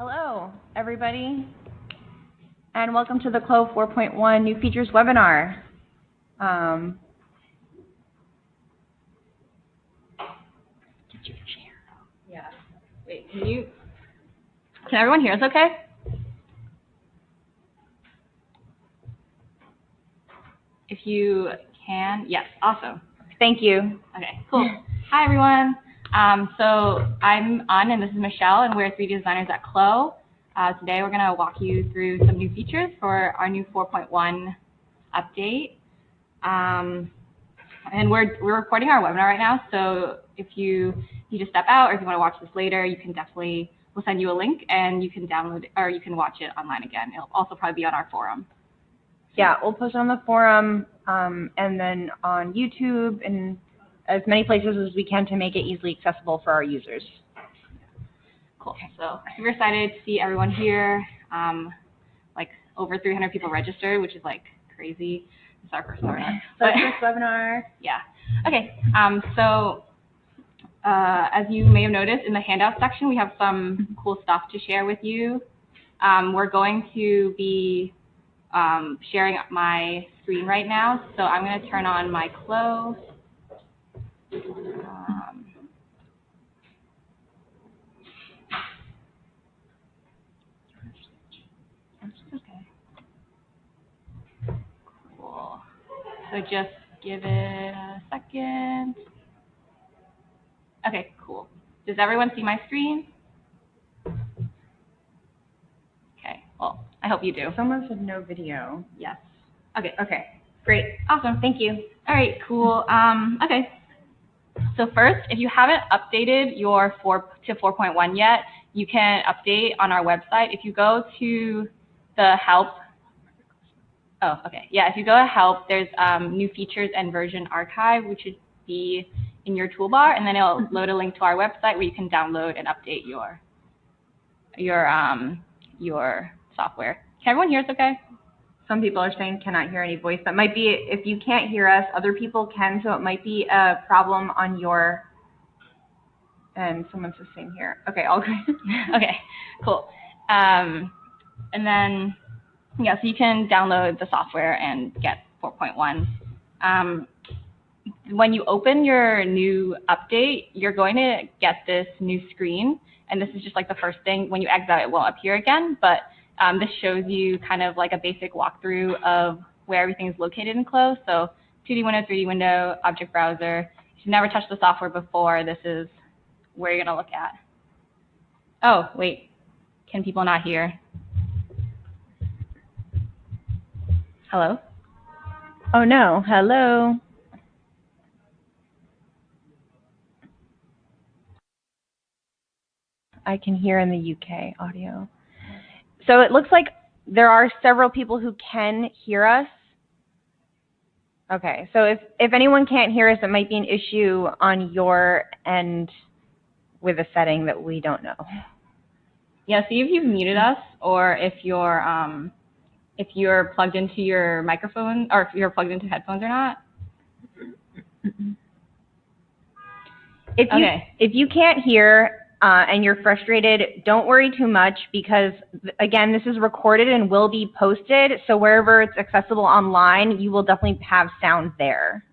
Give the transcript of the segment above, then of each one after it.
Hello, everybody, and welcome to the CLO 4.1 New Features webinar. Get your chair. Yeah. Wait, can everyone hear us okay? If you can, yes, awesome. Thank you. Okay, cool. Hi, everyone. So I'm An, and this is Michelle, and we're 3D designers at CLO. Today we're going to walk you through some new features for our new 4.1 update. And we're recording our webinar right now, so if you need to step out or if you want to watch this later, you can definitely, we'll send you a link and you can download it, or you can watch it online again. It'll also probably be on our forum. Yeah, we'll post it on the forum and then on YouTube and as many places as we can to make it easily accessible for our users. Cool. So super excited to see everyone here. Like over 300 people registered, which is like crazy. It's our first webinar. First webinar. Yeah. Okay. As you may have noticed in the handout section, we have some cool stuff to share with you. We're going to be sharing my screen right now, so I'm going to turn on my CLO. Okay. Cool. So just give it a second. Okay, cool. Does everyone see my screen? Okay, well, I hope you do. Someone said no video. Yes. Okay. Okay, great. Awesome. Thank you. All right, cool. Okay. So first, if you haven't updated your 4.1 yet, you can update on our website. If you go to the help, if you go to help, there's new features and version archive, which should be in your toolbar, and then it'll load a link to our website where you can download and update your software. Can everyone hear us okay? Some people are saying cannot hear any voice. That might be, if you can't hear us, other people can, so it might be a problem on your, and someone's just saying here. Okay, all good. Okay, cool. And then, yeah, so you can download the software and get 4.1. When you open your new update, you're going to get this new screen, and this is just like the first thing. When you exit out, it won't appear again, but this shows you kind of like a basic walkthrough of where everything is located in CLO. So 2D window, 3D window, object browser. If you've never touched the software before, this is where you're going to look at. Oh, wait. Can people not hear? Hello? Oh, no. Hello. I can hear in the UK audio. So it looks like there are several people who can hear us. Okay, so if anyone can't hear us, it might be an issue on your end with a setting that we don't know. Yeah, see if you've muted us, or if you're plugged into your microphone, or if you're plugged into headphones or not. If you can't hear and you're frustrated, don't worry too much because, again, this is recorded and will be posted. So wherever it's accessible online, you will definitely have sound there.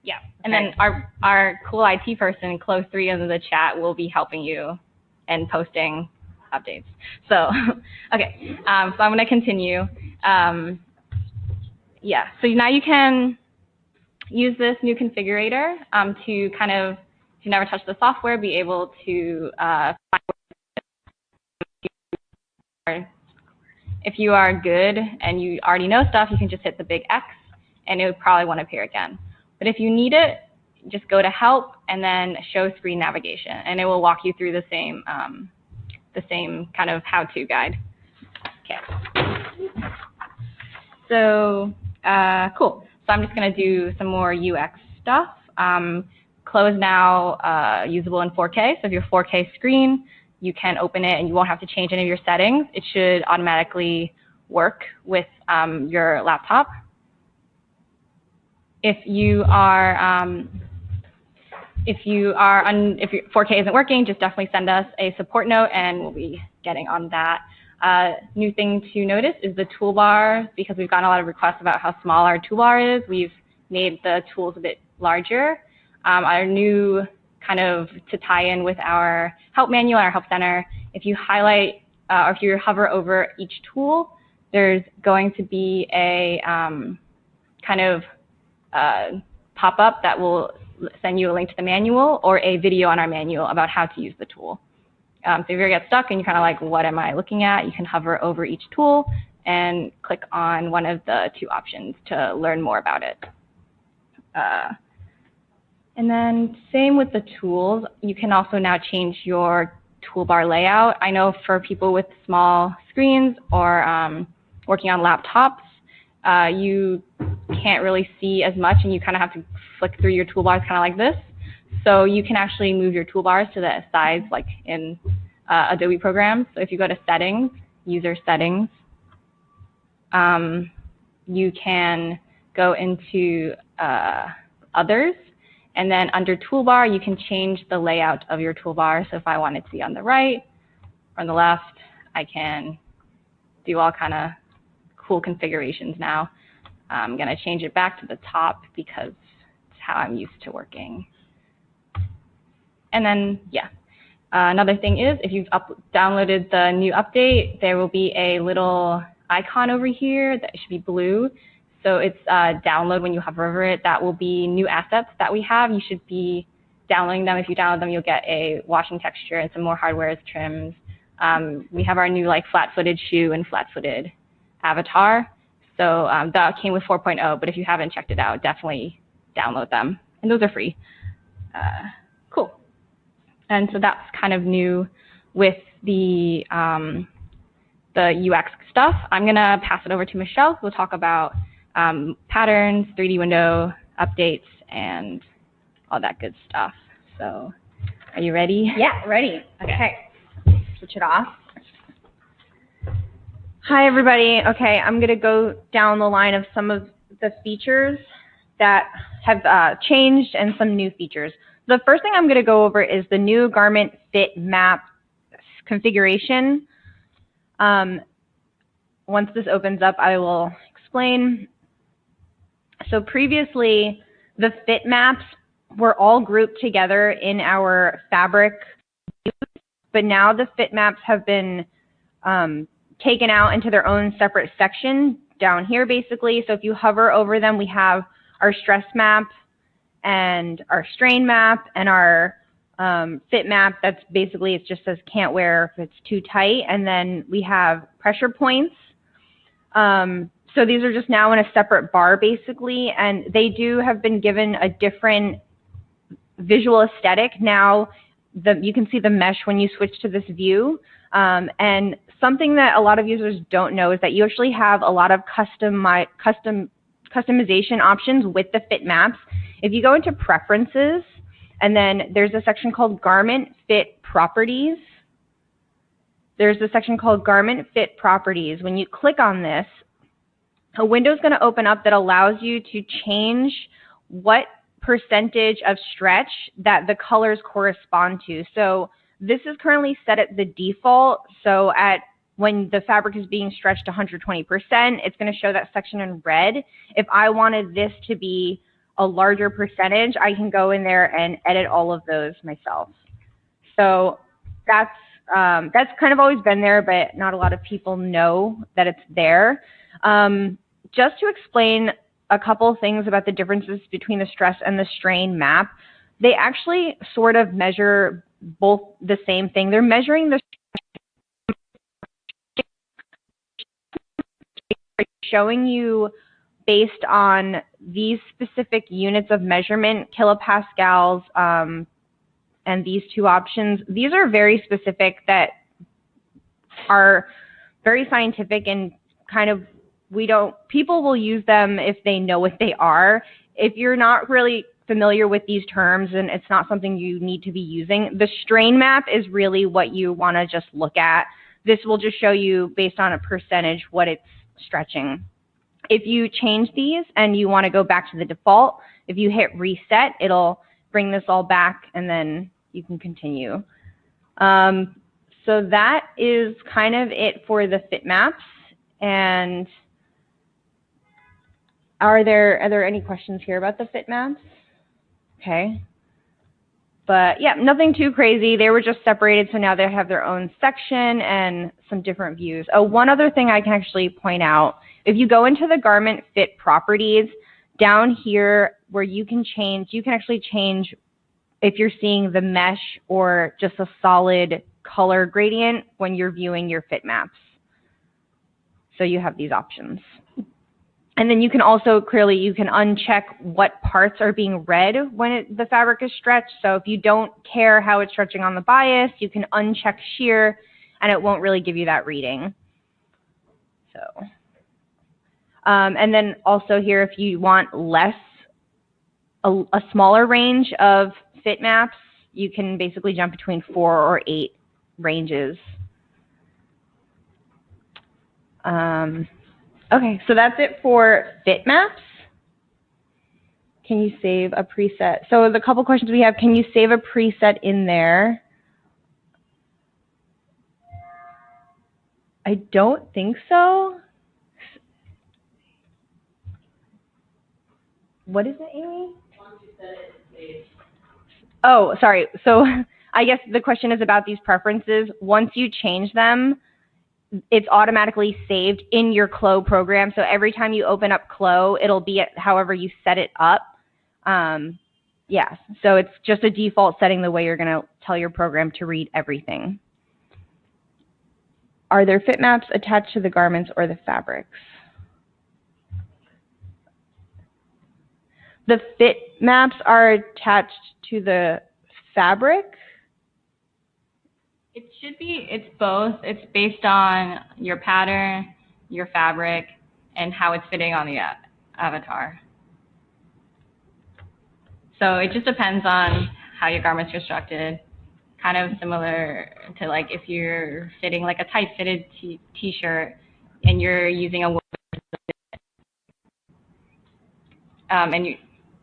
Yeah, and then our cool IT person, CLO3 in the chat, will be helping you and posting updates. So, okay, so I'm going to continue. Yeah, so now you can use this new configurator to kind of, if you never touched the software, be able to if you are good and you already know stuff, you can just hit the big X and it would probably want to appear again. But if you need it, just go to help and then show screen navigation, and it will walk you through the same kind of how-to guide. Okay. So cool. So I'm just going to do some more UX stuff. CLO is now usable in 4K, so if you have a 4K screen, you can open it and you won't have to change any of your settings. It should automatically work with your laptop. If you are if your 4K isn't working, just definitely send us a support note and we'll be getting on that. New thing to notice is the toolbar, because we've gotten a lot of requests about how small our toolbar is. We've made the tools a bit larger. Our new kind of to tie in with our help manual, our help center, if you highlight or if you hover over each tool, there's going to be a kind of pop-up that will send you a link to the manual or a video on our manual about how to use the tool. So if you ever get stuck and you're kind of like, what am I looking at? You can hover over each tool and click on one of the two options to learn more about it. And then same with the tools. You can also now change your toolbar layout. I know for people with small screens or working on laptops, you can't really see as much and you kind of have to flick through your toolbars kind of like this. So you can actually move your toolbars to the size like in Adobe programs. So if you go to Settings, User Settings, you can go into Others, and then under Toolbar, you can change the layout of your toolbar. So if I want it to be on the right or on the left, I can do all kind of cool configurations now. I'm going to change it back to the top because it's how I'm used to working. And then, yeah, another thing is if you've downloaded the new update, there will be a little icon over here that should be blue. So it's download when you hover over it. That will be new assets that we have. You should be downloading them. If you download them, you'll get a washing texture and some more hardware as trims. We have our new like flat-footed shoe and flat-footed avatar. So that came with 4.0, but if you haven't checked it out, definitely download them. And those are free. Cool. And so that's kind of new with the UX stuff. I'm going to pass it over to Michelle, who will talk about patterns, 3D window updates, and all that good stuff. So are you ready? Yeah, ready. Okay. Switch it off. Hi, everybody. Okay, I'm going to go down the line of some of the features that have changed and some new features. The first thing I'm going to go over is the new garment fit map configuration. Once this opens up, I will explain. So previously, the fit maps were all grouped together in our fabric views, but now the fit maps have been taken out into their own separate section down here, basically. So if you hover over them, we have our stress map and our strain map and our fit map. That's basically, it just says can't wear if it's too tight. And then we have pressure points. So these are just now in a separate bar, basically, and they have been given a different visual aesthetic. Now you can see the mesh when you switch to this view. And something that a lot of users don't know is that you actually have a lot of customization options with the fit maps. If you go into Preferences, and then there's a section called Garment Fit Properties. There's a section called Garment Fit Properties. When you click on this, a window is going to open up that allows you to change what percentage of stretch that the colors correspond to. So this is currently set at the default. So when the fabric is being stretched 120%, it's going to show that section in red. If I wanted this to be a larger percentage, I can go in there and edit all of those myself. So that's kind of always been there, but not a lot of people know that it's there. Just to explain a couple things about the differences between the stress and the strain map, they actually sort of measure both the same thing. They're measuring the showing you based on these specific units of measurement, kilopascals, and these two options. These are very specific that are very scientific and kind of people will use them if they know what they are. If you're not really familiar with these terms and it's not something you need to be using, the strain map is really what you want to just look at. This will just show you based on a percentage what it's stretching. If you change these and you want to go back to the default, if you hit reset, it'll bring this all back, and then you can continue. So that is kind of it for the fit maps. And are there any questions here about the fit maps? Okay. But yeah, nothing too crazy. They were just separated, so now they have their own section and some different views. Oh, one other thing I can actually point out, if you go into the garment fit properties, down here where you can actually change if you're seeing the mesh or just a solid color gradient when you're viewing your fit maps. So you have these options. And then you can also you can uncheck what parts are being read when the fabric is stretched. So if you don't care how it's stretching on the bias, you can uncheck shear and it won't really give you that reading. So, and then also here, if you want a smaller range of fit maps, you can basically jump between 4 or 8 ranges. Okay, so that's it for fit maps. Can you save a preset? So the couple questions we have, can you save a preset in there? I don't think so. What is it, Amy? Oh, sorry. So I guess the question is about these preferences. Once you change them, it's automatically saved in your CLO program. So every time you open up CLO, it'll be at however you set it up. Yeah, so it's just a default setting the way you're going to tell your program to read everything. Are there fit maps attached to the garments or the fabrics? The fit maps are attached to the fabric? It should be, it's both. It's based on your pattern, your fabric, and how it's fitting on the avatar. So it just depends on how your garment's constructed. Kind of similar to like if you're fitting like a tight fitted t-shirt and you're using a woven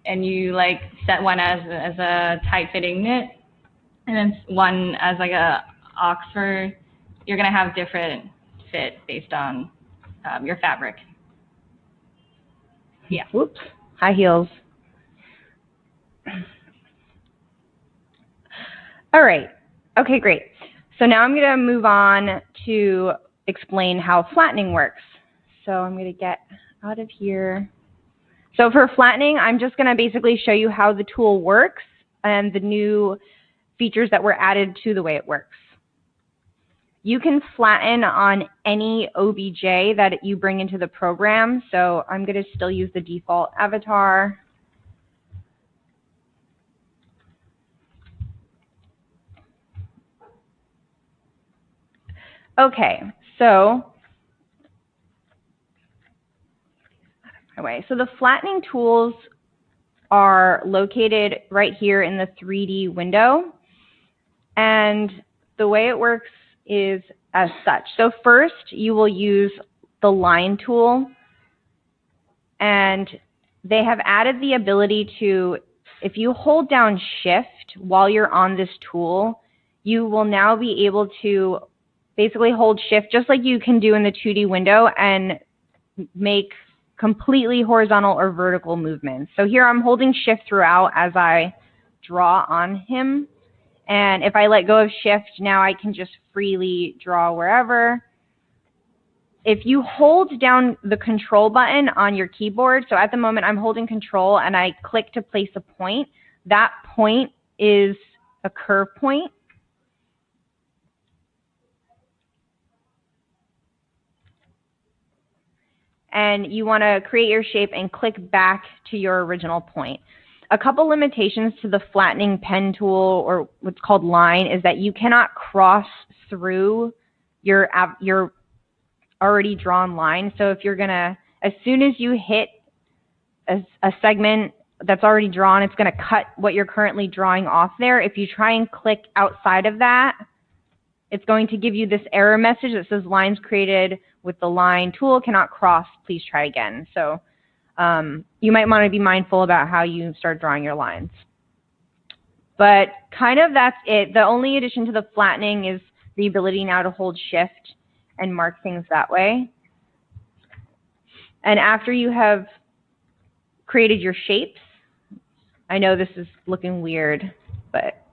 and you like set one as a tight fitting knit and then one as like a Oxford, you're gonna have different fit based on your fabric. Yeah. Whoops. High heels. All right. Okay, great. So now I'm going to move on to explain how flattening works. So I'm going to get out of here. So for flattening, I'm just going to basically show you how the tool works and the new features that were added to the way it works. You can flatten on any OBJ that you bring into the program. So I'm going to still use the default avatar. Okay, so the flattening tools are located right here in the 3D window. And the way it works is as such. So first, you will use the line tool. And they have added the ability to, if you hold down Shift while you're on this tool, you will now be able to basically hold Shift just like you can do in the 2D window and make completely horizontal or vertical movements. So here I'm holding Shift throughout as I draw on him. And if I let go of Shift, now I can just freely draw wherever. If you hold down the Control button on your keyboard, so at the moment I'm holding Control and I click to place a point, that point is a curve point. And you want to create your shape and click back to your original point. A couple limitations to the flattening pen tool, or what's called line, is that you cannot cross through your already drawn line. So if you're going to, as soon as you hit a segment that's already drawn, it's going to cut what you're currently drawing off there. If you try and click outside of that, it's going to give you this error message that says lines created with the line tool cannot cross, please try again. So you might want to be mindful about how you start drawing your lines. But kind of that's it. The only addition to the flattening is the ability now to hold shift and mark things that way. And after you have created your shapes, I know this is looking weird, but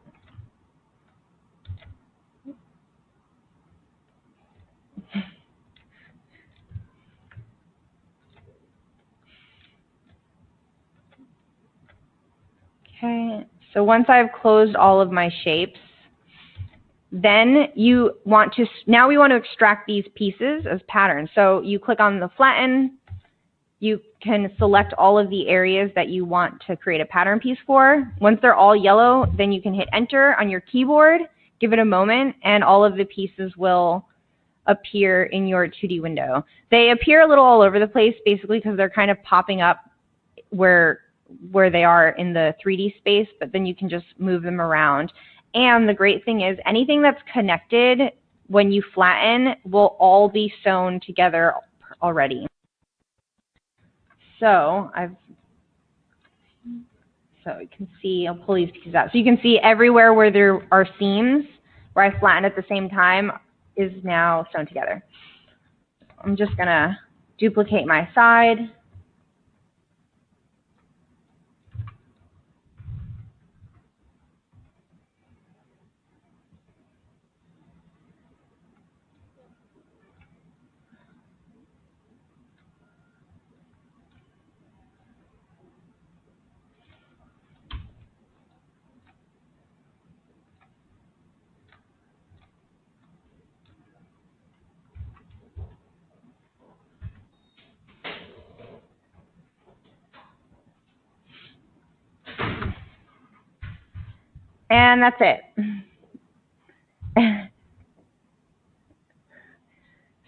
okay. So once I've closed all of my shapes, then now we want to extract these pieces as patterns. So you click on the flatten, you can select all of the areas that you want to create a pattern piece for. Once they're all yellow, then you can hit enter on your keyboard, give it a moment, and all of the pieces will appear in your 2D window. They appear a little all over the place, basically because they're kind of popping up where they are in the 3D space, but then you can just move them around. And the great thing is anything that's connected when you flatten will all be sewn together already. So you can see, I'll pull these pieces out. So you can see everywhere where there are seams, where I flatten at the same time, is now sewn together. I'm just gonna duplicate my side. And that's it.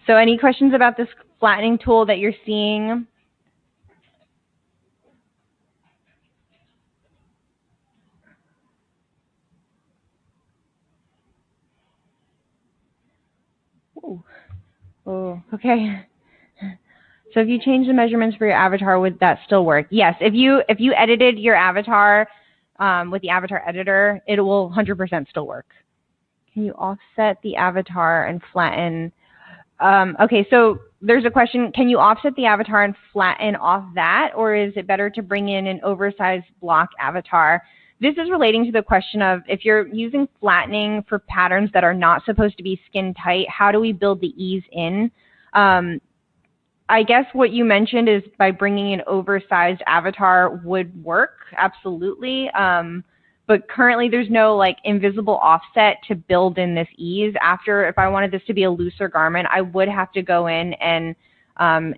So any questions about this flattening tool that you're seeing? Ooh. Oh, okay. So if you change the measurements for your avatar, would that still work? Yes, if you edited your avatar with the avatar editor, it will 100% still work. Can you offset the avatar and flatten? Okay, so there's a question, can you offset the avatar and flatten off that, or is it better to bring in an oversized block avatar? This is relating to the question of if you're using flattening for patterns that are not supposed to be skin tight, how do we build the ease in? I guess what you mentioned is by bringing an oversized avatar would work, absolutely. But currently there's no like invisible offset to build in this ease. After, if I wanted this to be a looser garment, I would have to go in and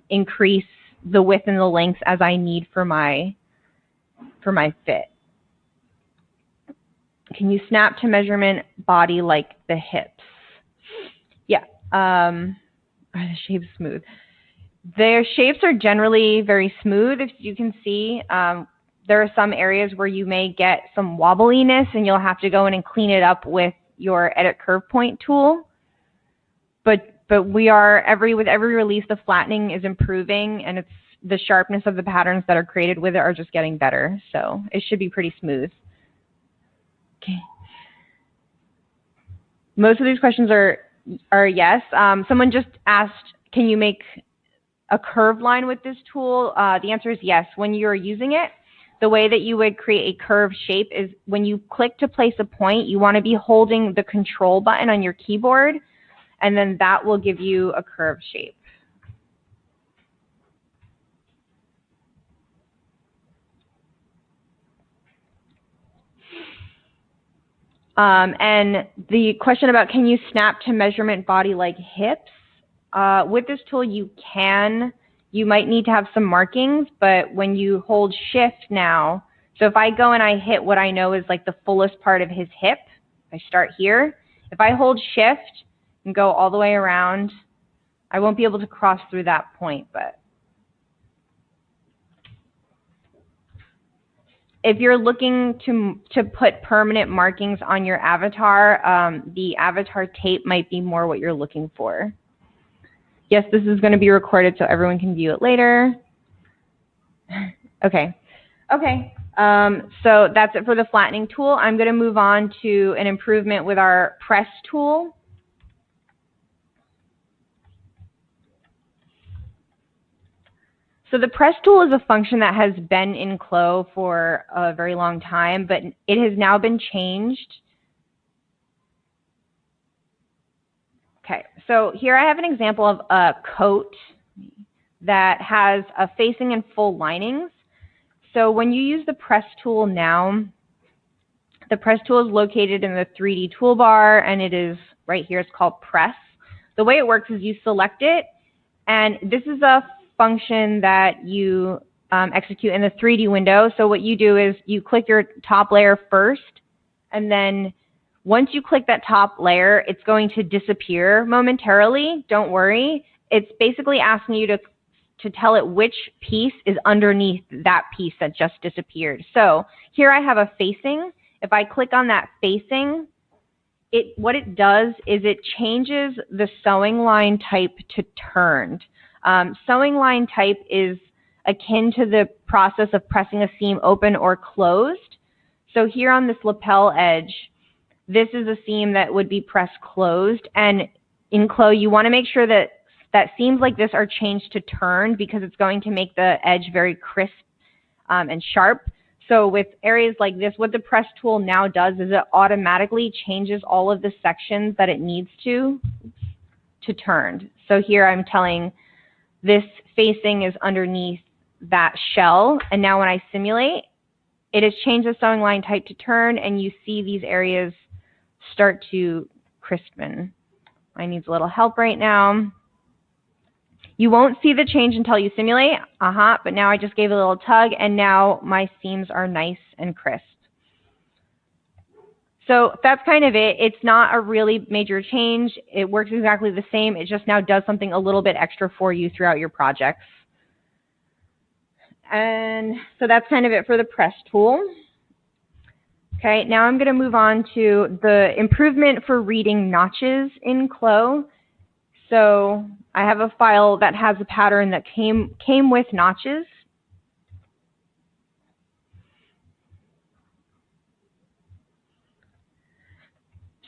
increase the width and the length as I need for my fit. Can you snap to measurement body like the hips? Yeah. Are the shapes smooth? Their shapes are generally very smooth, if you can see. There are some areas where you may get some wobbliness and you'll have to go in and clean it up with your Edit Curve Point tool. But with every release, the flattening is improving, and it's the sharpness of the patterns that are created with it are just getting better. So it should be pretty smooth. Okay. Most of these questions are yes. Someone just asked, can you make a curved line with this tool? The answer is yes. When you're using it, the way that you would create a curved shape is when you click to place a point, you want to be holding the control button on your keyboard, and then that will give you a curved shape. And the question about can you snap to measurement body like hips? With this tool, you can. You might need to have some markings, but when you hold shift now, so if I go and I hit what I know is like the fullest part of his hip, I start here. If I hold shift and go all the way around, I won't be able to cross through that point, but if you're looking to put permanent markings on your avatar, the avatar tape might be more what you're looking for. Yes, this is going to be recorded so everyone can view it later. Okay. Okay. So that's it for the flattening tool. I'm going to move on to an improvement with our press tool. So the press tool is a function that has been in CLO for a very long time, but it has now been changed. Okay, so here I have an example of a coat that has a facing and full linings. So when you use the press tool now, the press tool is located in the 3D toolbar, and it is right here. It's called press. The way it works is you select it, and this is a function that you execute in the 3D window. So what you do is you click your top layer first, and then once you click that top layer, it's going to disappear momentarily. Don't worry. It's basically asking you to tell it which piece is underneath that piece that just disappeared. So here I have a facing. If I click on that facing, what it does is it changes the sewing line type to turned. Sewing line type is akin to the process of pressing a seam open or closed. So here on this lapel edge, this is a seam that would be pressed closed. And in CLO, you want to make sure that seams like this are changed to turned because it's going to make the edge very crisp and sharp. So with areas like this, what the press tool now does is it automatically changes all of the sections that it needs to turned. So here I'm telling this facing is underneath that shell, and now when I simulate, it has changed the sewing line type to turn, and you see these areas start to crispen. I need a little help right now. You won't see the change until you simulate, but now I just gave a little tug, and now my seams are nice and crisp. So that's kind of it. It's not a really major change. It works exactly the same. It just now does something a little bit extra for you throughout your projects. And so that's kind of it for the press tool. Okay, now I'm going to move on to the improvement for reading notches in CLO. So I have a file that has a pattern that came with notches.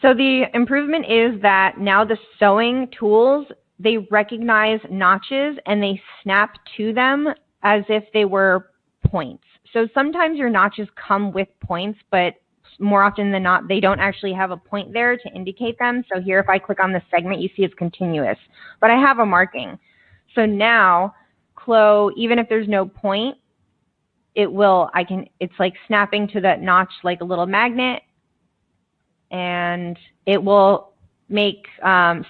So the improvement is that now the sewing tools, they recognize notches and they snap to them as if they were points. So sometimes your notches come with points, but more often than not, they don't actually have a point there to indicate them. So here, if I click on the segment, you see it's continuous, but I have a marking. So now CLO, even if there's no point, it's like snapping to that notch like a little magnet, and it will make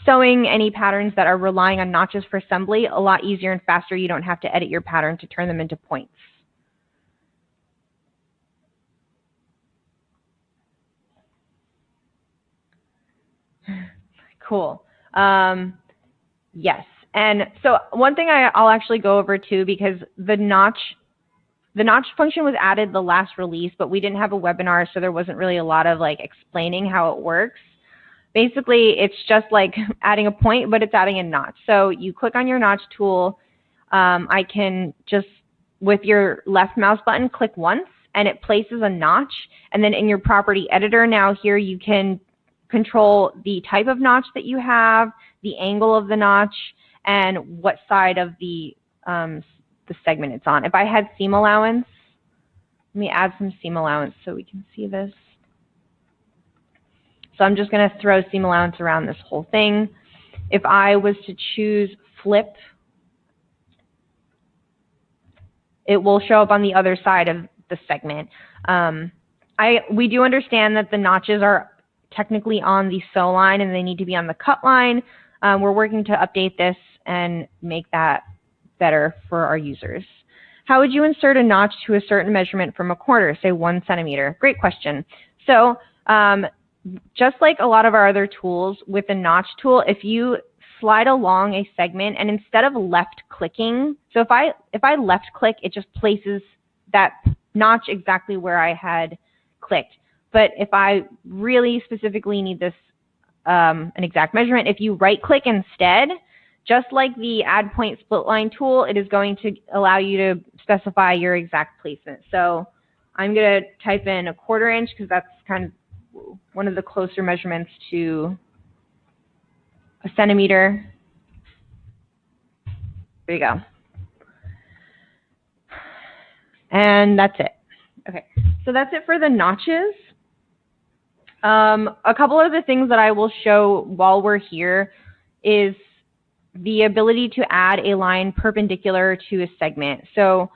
sewing any patterns that are relying on notches for assembly a lot easier and faster. You don't have to edit your pattern to turn them into points. Cool. Yes. And so one thing I'll actually go over too, because the notch function was added the last release, but we didn't have a webinar, so there wasn't really a lot of like explaining how it works. Basically, it's just like adding a point, but it's adding a notch. So you click on your notch tool. I can just, with your left mouse button, click once, and it places a notch. And then in your property editor now here, you can control the type of notch that you have, the angle of the notch, and what side of the segment it's on. If I had seam allowance, let me add some seam allowance so we can see this. So I'm just going to throw seam allowance around this whole thing. If I was to choose flip, it will show up on the other side of the segment. We do understand that the notches are technically on the sew line and they need to be on the cut line. We're working to update this and make that better for our users. How would you insert a notch to a certain measurement from a corner, say 1 centimeter? Great question. So just like a lot of our other tools, with the notch tool, if you slide along a segment and instead of left clicking, so if I left click, it just places that notch exactly where I had clicked. But if I really specifically need this an exact measurement, if you right click instead, just like the add point split line tool, it is going to allow you to specify your exact placement. So I'm going to type in 1/4 inch because that's kind of one of the closer measurements to a centimeter. There you go. And that's it. Okay, so that's it for the notches. A couple of the things that I will show while we're here is the ability to add a line perpendicular to a segment. So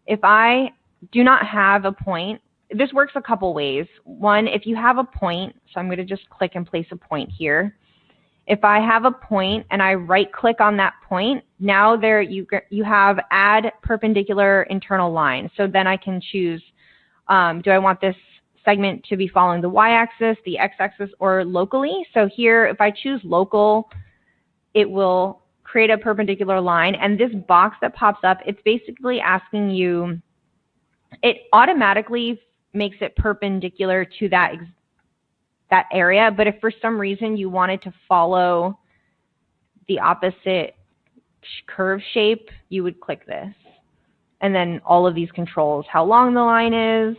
if I do not have a point, this works a couple ways. One, if you have a point, so I'm going to just click and place a point here. If I have a point and I right click on that point, now there you have add perpendicular internal line. So then I can choose, do I want this segment to be following the y-axis, the x-axis, or locally? So here, if I choose local, it will create a perpendicular line. And this box that pops up, it's basically asking you, it automatically makes it perpendicular to that area. But if for some reason you wanted to follow the opposite curve shape, you would click this. And then all of these controls, how long the line is,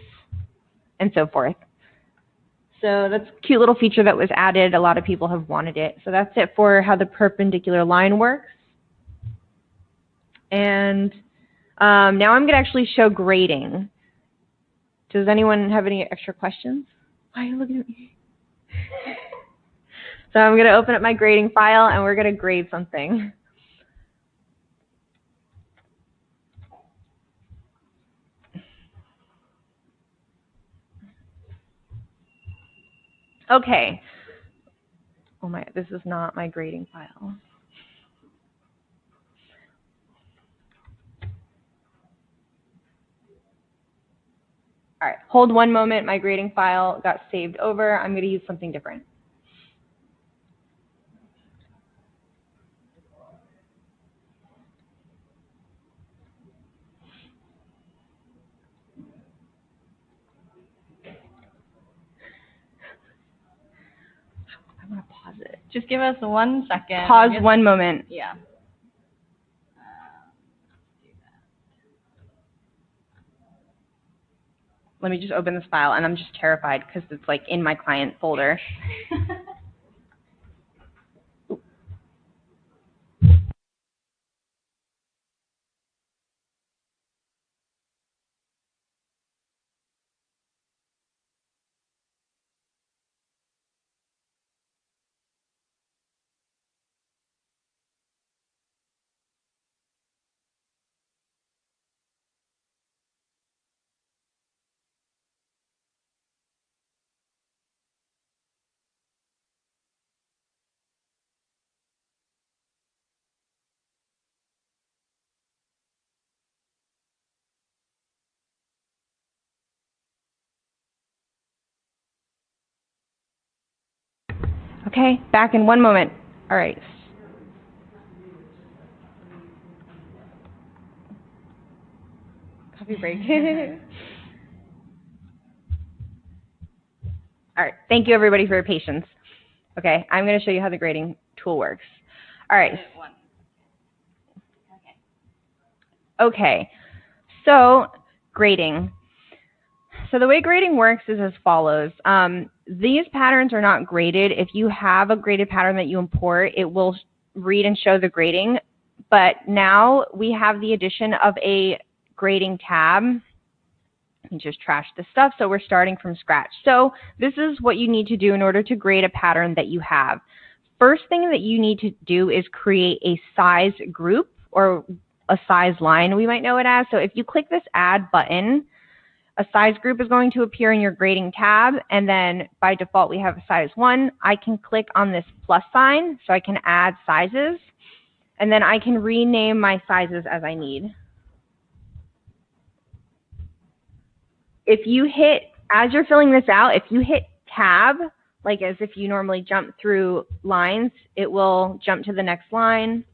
and so forth. So that's a cute little feature that was added. A lot of people have wanted it. So that's it for how the perpendicular line works. And now I'm going to actually show grading. Does anyone have any extra questions? Why are you looking at me? So I'm going to open up my grading file and we're going to grade something. Okay. Oh my, this is not my grading file. All right, hold one moment. My grading file got saved over. I'm going to use something different. I'm going to pause it. Just give us 1 second. Pause 1 moment. Yeah. Let me just open this file, and I'm just terrified because it's like in my client folder. Okay, back in 1 moment. All right. Coffee break. All right, thank you everybody for your patience. Okay, I'm going to show you how the grading tool works. All right. Okay, so grading. So the way grading works is as follows. These patterns are not graded. If you have a graded pattern that you import, it will read and show the grading. But now we have the addition of a grading tab. You just trash this stuff, so we're starting from scratch. So this is what you need to do in order to grade a pattern that you have. First thing that you need to do is create a size group, or a size line, we might know it as. So if you click this add button, a size group is going to appear in your grading tab, and then by default we have a size 1. I can click on this plus sign so I can add sizes, and then I can rename my sizes as I need. If you hit, as you're filling this out, if you hit tab, like as if you normally jump through lines, it will jump to the next line.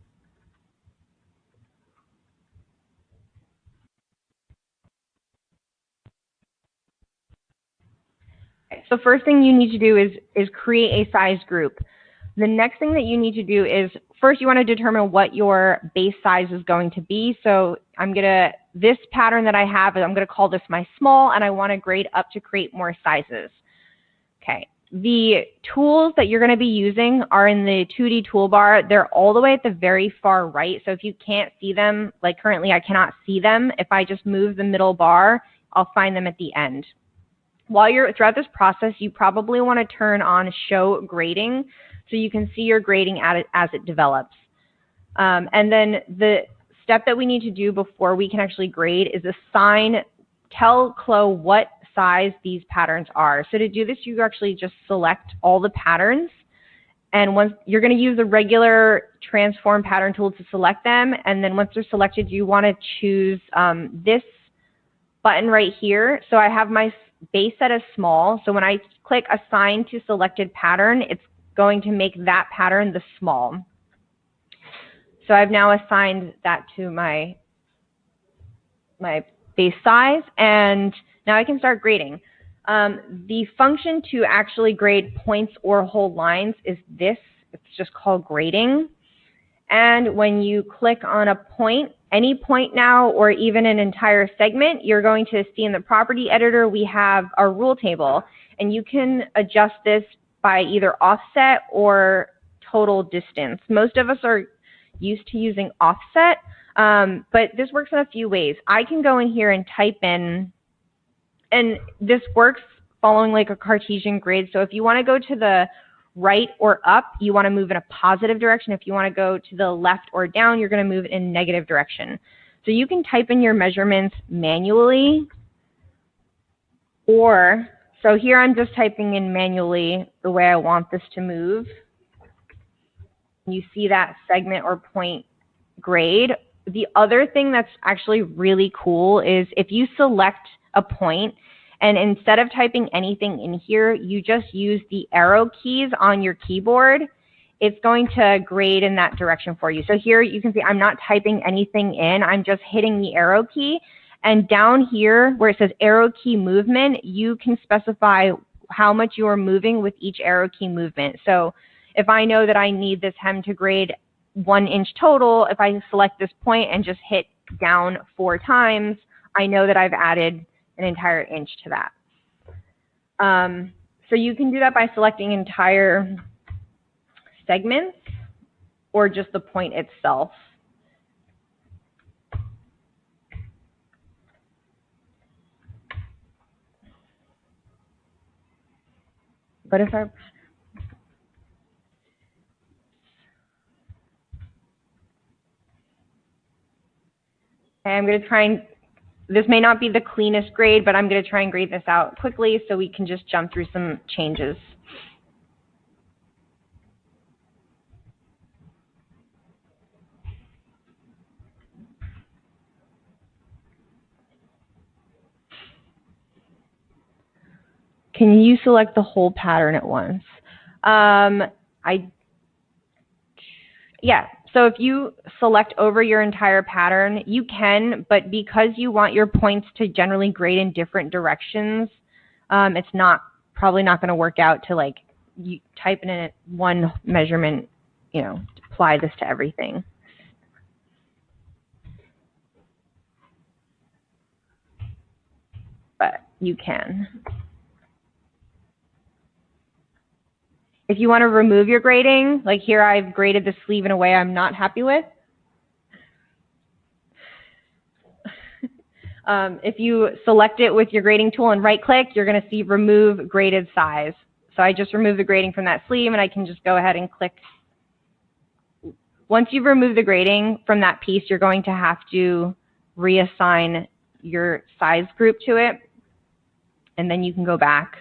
So first thing you need to do is create a size group. The next thing that you need to do is, first you want to determine what your base size is going to be. So this pattern that I have, I'm going to call this my small, and I want to grade up to create more sizes. Okay. The tools that you're going to be using are in the 2D toolbar. They're all the way at the very far right. So if you can't see them, like currently I cannot see them, if I just move the middle bar, I'll find them at the end. While you're throughout this process, you probably want to turn on show grading so you can see your grading as it develops. And then the step that we need to do before we can actually grade is tell CLO what size these patterns are. So to do this, you actually just select all the patterns, and once you're going to use the regular transform pattern tool to select them, and then once they're selected, you want to choose this button right here. So I have my base set as small, so when I click assign to selected pattern, it's going to make that pattern the small. So I've now assigned that to my base size, and now I can start grading. The function to actually grade points or whole lines is this. It's just called grading. And when you click on a point, any point now, or even an entire segment, you're going to see in the property editor, we have our rule table, and you can adjust this by either offset or total distance. Most of us are used to using offset, but this works in a few ways. I can go in here and type in, and this works following like a Cartesian grid. So if you want to go to the right or up, you want to move in a positive direction. If you want to go to the left or down, you're going to move in a negative direction. So you can type in your measurements manually, or, so here I'm just typing in manually the way I want this to move. You see that segment or point grade. The other thing that's actually really cool is if you select a point, and instead of typing anything in here, you just use the arrow keys on your keyboard, it's going to grade in that direction for you. So here you can see I'm not typing anything in, I'm just hitting the arrow key. And down here where it says arrow key movement, you can specify how much you are moving with each arrow key movement. So if I know that I need this hem to grade 1 inch total, if I select this point and just hit down 4 times, I know that I've added an entire inch to that. So you can do that by selecting entire segments or just the point itself. But if I'm going to try and, this may not be the cleanest grade, but I'm going to try and grade this out quickly so we can just jump through some changes. Can you select the whole pattern at once? Yeah. So if you select over your entire pattern, you can, but because you want your points to generally grade in different directions, it's probably not going to work out to like you type in one measurement, you know, apply this to everything. But you can. If you want to remove your grading, like here I've graded the sleeve in a way I'm not happy with. If you select it with your grading tool and right click, you're going to see remove graded size. So I just removed the grading from that sleeve and I can just go ahead and click. Once you've removed the grading from that piece, you're going to have to reassign your size group to it, and then you can go back.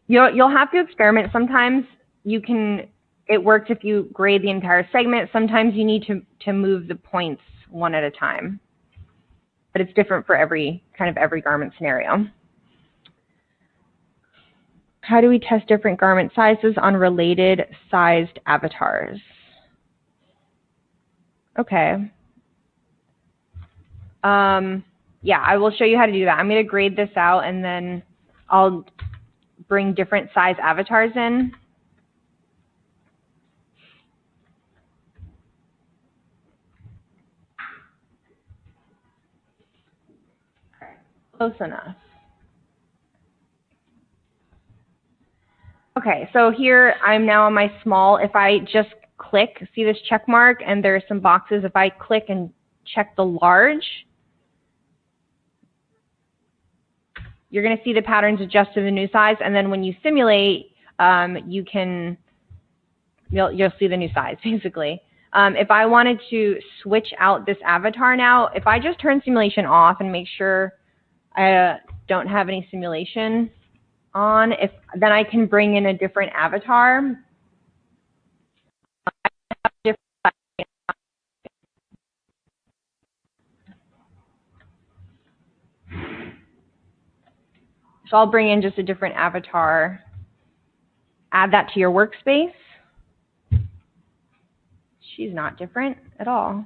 You'll have to experiment. Sometimes it works if you grade the entire segment. Sometimes you need to move the points one at a time. But it's different for every garment scenario. How do we test different garment sizes on related sized avatars? Okay. Yeah, I will show you how to do that. I'm going to grade this out and then I'll bring different size avatars in. Close enough. Okay, so here I'm now on my small. If I just click, see this check mark, and there's some boxes. If I click and check the large, you're going to see the patterns adjust to the new size, and then when you simulate, you'll see the new size, basically. If I wanted to switch out this avatar now, if I just turn simulation off and make sure I don't have any simulation on, then I can bring in a different avatar. So I'll bring in just a different avatar, add that to your workspace. She's not different at all.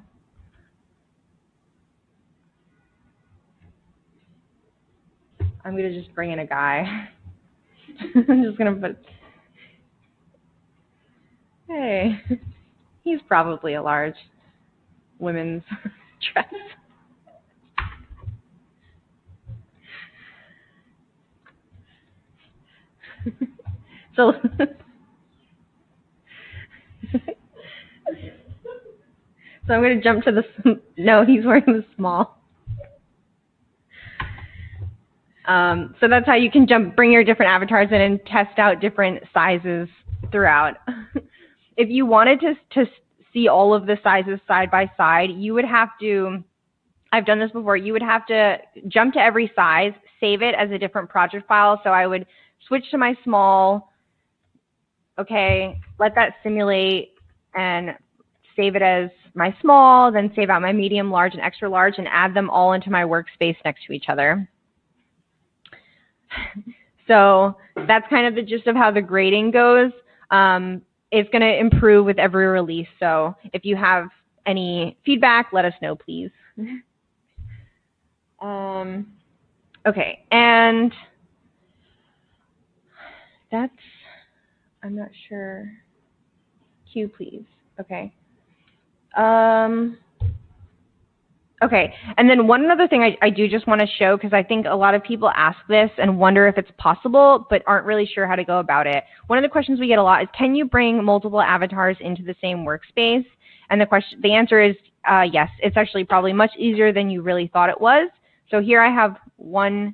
I'm going to just bring in a guy. I'm just going to put, hey, he's probably a large women's dress. So, so I'm going to jump to the, no, he's wearing the small. So that's how you can bring your different avatars in and test out different sizes throughout. If you wanted to see all of the sizes side by side, you would have to, I've done this before, you would have to jump to every size, save it as a different project file. So I would switch to my small, okay, let that simulate and save it as my small, then save out my medium, large, and extra large, and add them all into my workspace next to each other. So that's kind of the gist of how the grading goes. It's going to improve with every release. So if you have any feedback, let us know, please. Okay, and that's, I'm not sure. Q, please. Okay. Okay, and then one other thing I do just want to show, because I think a lot of people ask this and wonder if it's possible, but aren't really sure how to go about it. One of the questions we get a lot is, can you bring multiple avatars into the same workspace? And the answer is yes. It's actually probably much easier than you really thought it was. So here I have one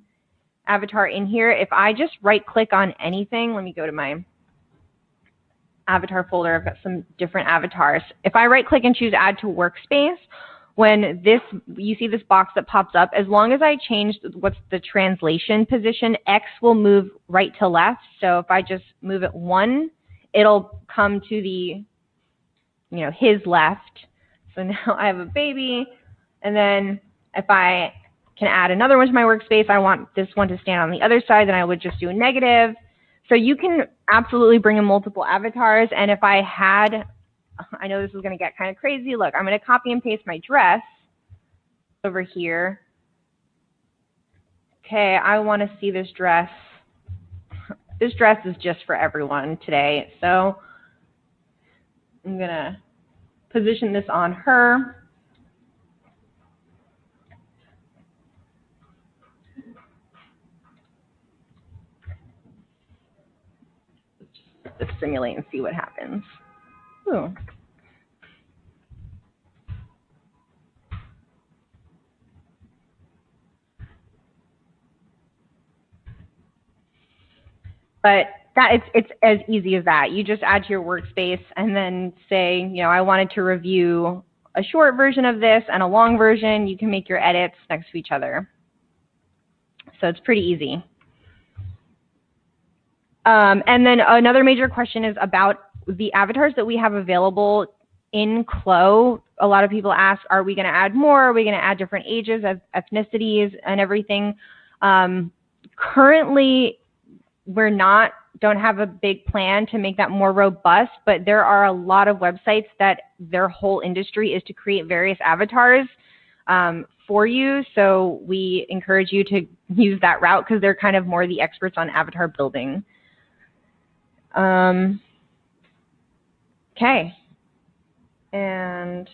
avatar in here. If I just right-click on anything, let me go to my avatar folder. I've got some different avatars. If I right-click and choose Add to Workspace, when you see this box that pops up, as long as I change what's the translation position, X will move right to left. So if I just move it 1, it'll come to the, his left. So now I have a baby. And then if I can add another one to my workspace, I want this one to stand on the other side, then I would just do a negative. So you can absolutely bring in multiple avatars. And if I had, I know this is going to get kind of crazy. Look, I'm going to copy and paste my dress over here. Okay, I want to see this dress. This dress is just for everyone today. So I'm going to position this on her. Let's simulate and see what happens. Ooh. But it's as easy as that. You just add to your workspace and then say, I wanted to review a short version of this and a long version. You can make your edits next to each other. So it's pretty easy. And then another major question is about the avatars that we have available in CLO. A lot of people ask, are we going to add more? Are we going to add different ages, ethnicities, and everything? Currently, don't have a big plan to make that more robust, but there are a lot of websites that their whole industry is to create various avatars for you. So we encourage you to use that route because they're kind of more the experts on avatar building. Okay. And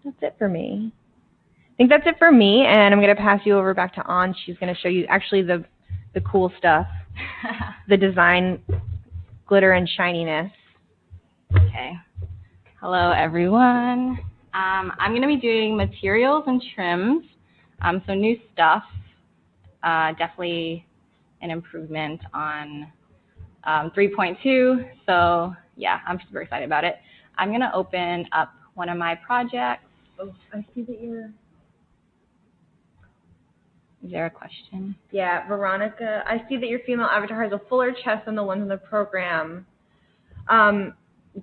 that's it for me. think that's it for me, and I'm going to pass you over back to An. She's going to show you actually the cool stuff, the design, glitter, and shininess. Okay. Hello, everyone. I'm going to be doing materials and trims, so new stuff, definitely an improvement on 3.2, so yeah, I'm super excited about it. I'm going to open up one of my projects. Oh, I see that you're... Is there a question? Yeah, Veronica, I see that your female avatar has a fuller chest than the ones in the program.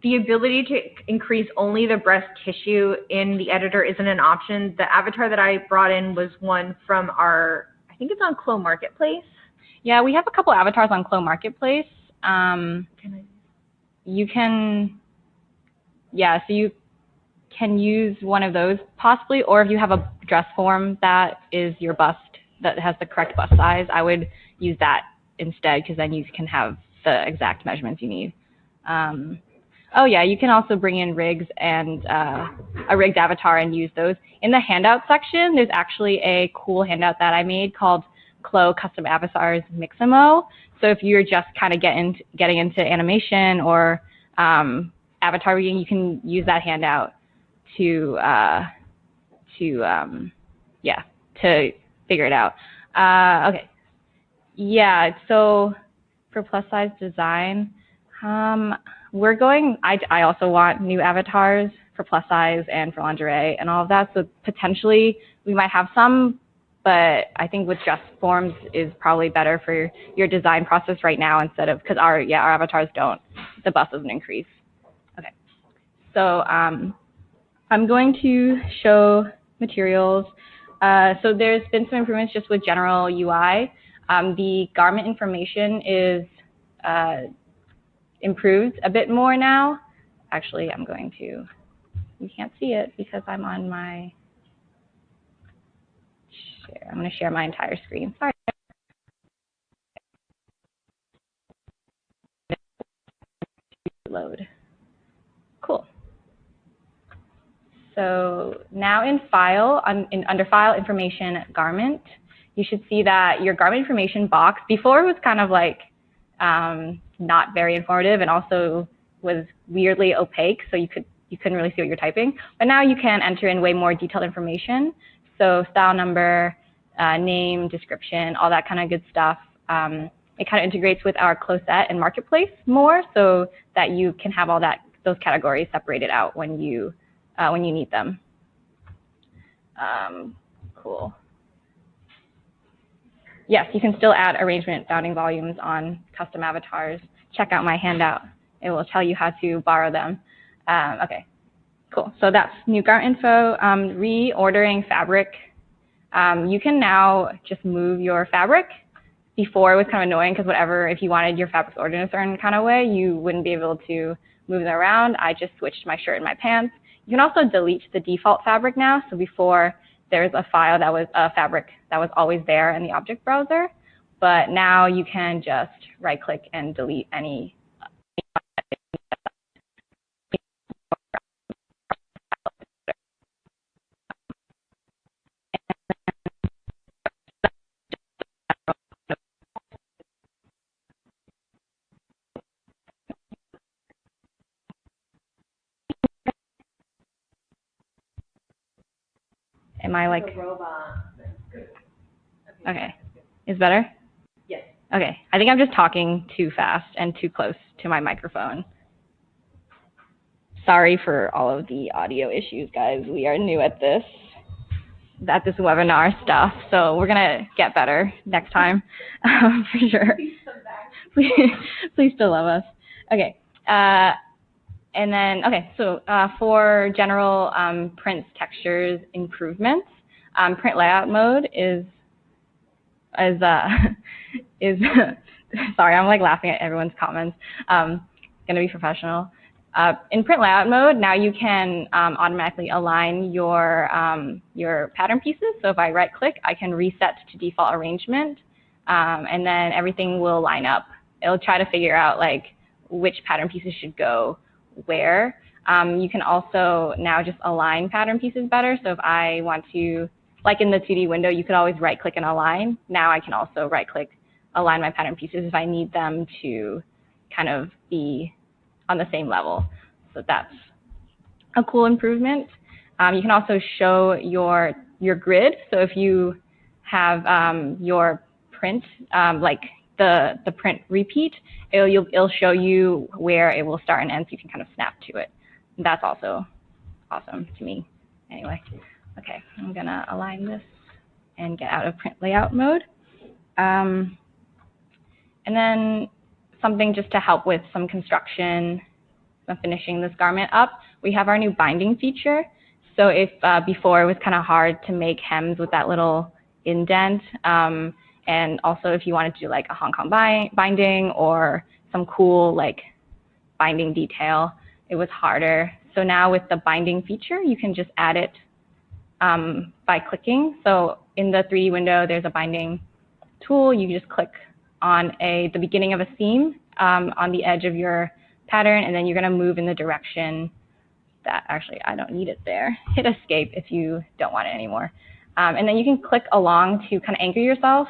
The ability to increase only the breast tissue in the editor isn't an option. The avatar that I brought in was one from our, I think it's on CLO Marketplace. Yeah, we have a couple avatars on CLO Marketplace. You can, yeah, so you can use one of those possibly, or if you have a dress form that is your bust, that has the correct bust size, I would use that instead, because then you can have the exact measurements you need. Oh yeah, you can also bring in rigs and a rigged avatar and use those. In the handout section, there's actually a cool handout that I made called CLO Custom Avatars Mixamo. So if you're just kind of getting into animation or avatar rigging, you can use that handout to figure it out. Okay. Yeah, so for plus size design, we're going, I also want new avatars for plus size and for lingerie and all of that. So potentially we might have some, but I think with dress forms is probably better for your design process right now instead of, because our avatars don't, the bust doesn't increase. Okay. So I'm going to show materials. So there's been some improvements just with general UI. The garment information is improved a bit more now. Actually, I'm going to, you can't see it because I'm on my share. I'm going to share my entire screen. Sorry. Load. Cool. So now in File, under File Information Garment, you should see that your garment information box, before it was kind of like not very informative and also was weirdly opaque, so you couldn't really see what you're typing. But now you can enter in way more detailed information. So style number, name, description, all that kind of good stuff. It kind of integrates with our Closet and Marketplace more, so that you can have all those categories separated out when you need them. Cool. Yes, you can still add arrangement bounding volumes on custom avatars. Check out my handout. It will tell you how to borrow them. Okay, cool. So that's new garment info. Reordering fabric. You can now just move your fabric. Before it was kind of annoying because if you wanted your fabrics ordered in a certain kind of way, you wouldn't be able to move them around. I just switched my shirt and my pants. You can also delete the default fabric now. So before, there's a file that was a fabric that was always there in the object browser, but now you can just right-click and delete any. Am I like? Okay, is better? Yes. Okay, I think I'm just talking too fast and too close to my microphone. Sorry for all of the audio issues, guys. We are new at this webinar stuff, so we're gonna get better next time, for sure. Please still love us. Okay. And then, okay, so for general print textures improvements, print layout mode is sorry, I'm like laughing at everyone's comments. Gonna be professional. In print layout mode, now you can automatically align your pattern pieces. So if I right click, I can reset to default arrangement, and then everything will line up. It'll try to figure out like which pattern pieces should go where. You can also now just align pattern pieces better. So if I want to like in the 2D window, you could always right-click and align. Now I can also right-click, align my pattern pieces if I need them to kind of be on the same level. So that's a cool improvement. You can also show your grid. So if you have your print, like the print repeat, it'll show you where it will start and end, so you can kind of snap to it. And that's also awesome to me. Anyway, okay, I'm gonna align this and get out of print layout mode. And then something just to help with some construction, finishing this garment up, we have our new binding feature. So if before it was kind of hard to make hems with that little indent, and also if you wanted to do like a Hong Kong binding or some cool like binding detail, it was harder. So now with the binding feature, you can just add it by clicking. So in the 3D window, there's a binding tool. You just click on the beginning of a seam on the edge of your pattern, and then you're going to move in the direction that, actually, I don't need it there. Hit escape if you don't want it anymore. And then you can click along to kind of anchor yourself,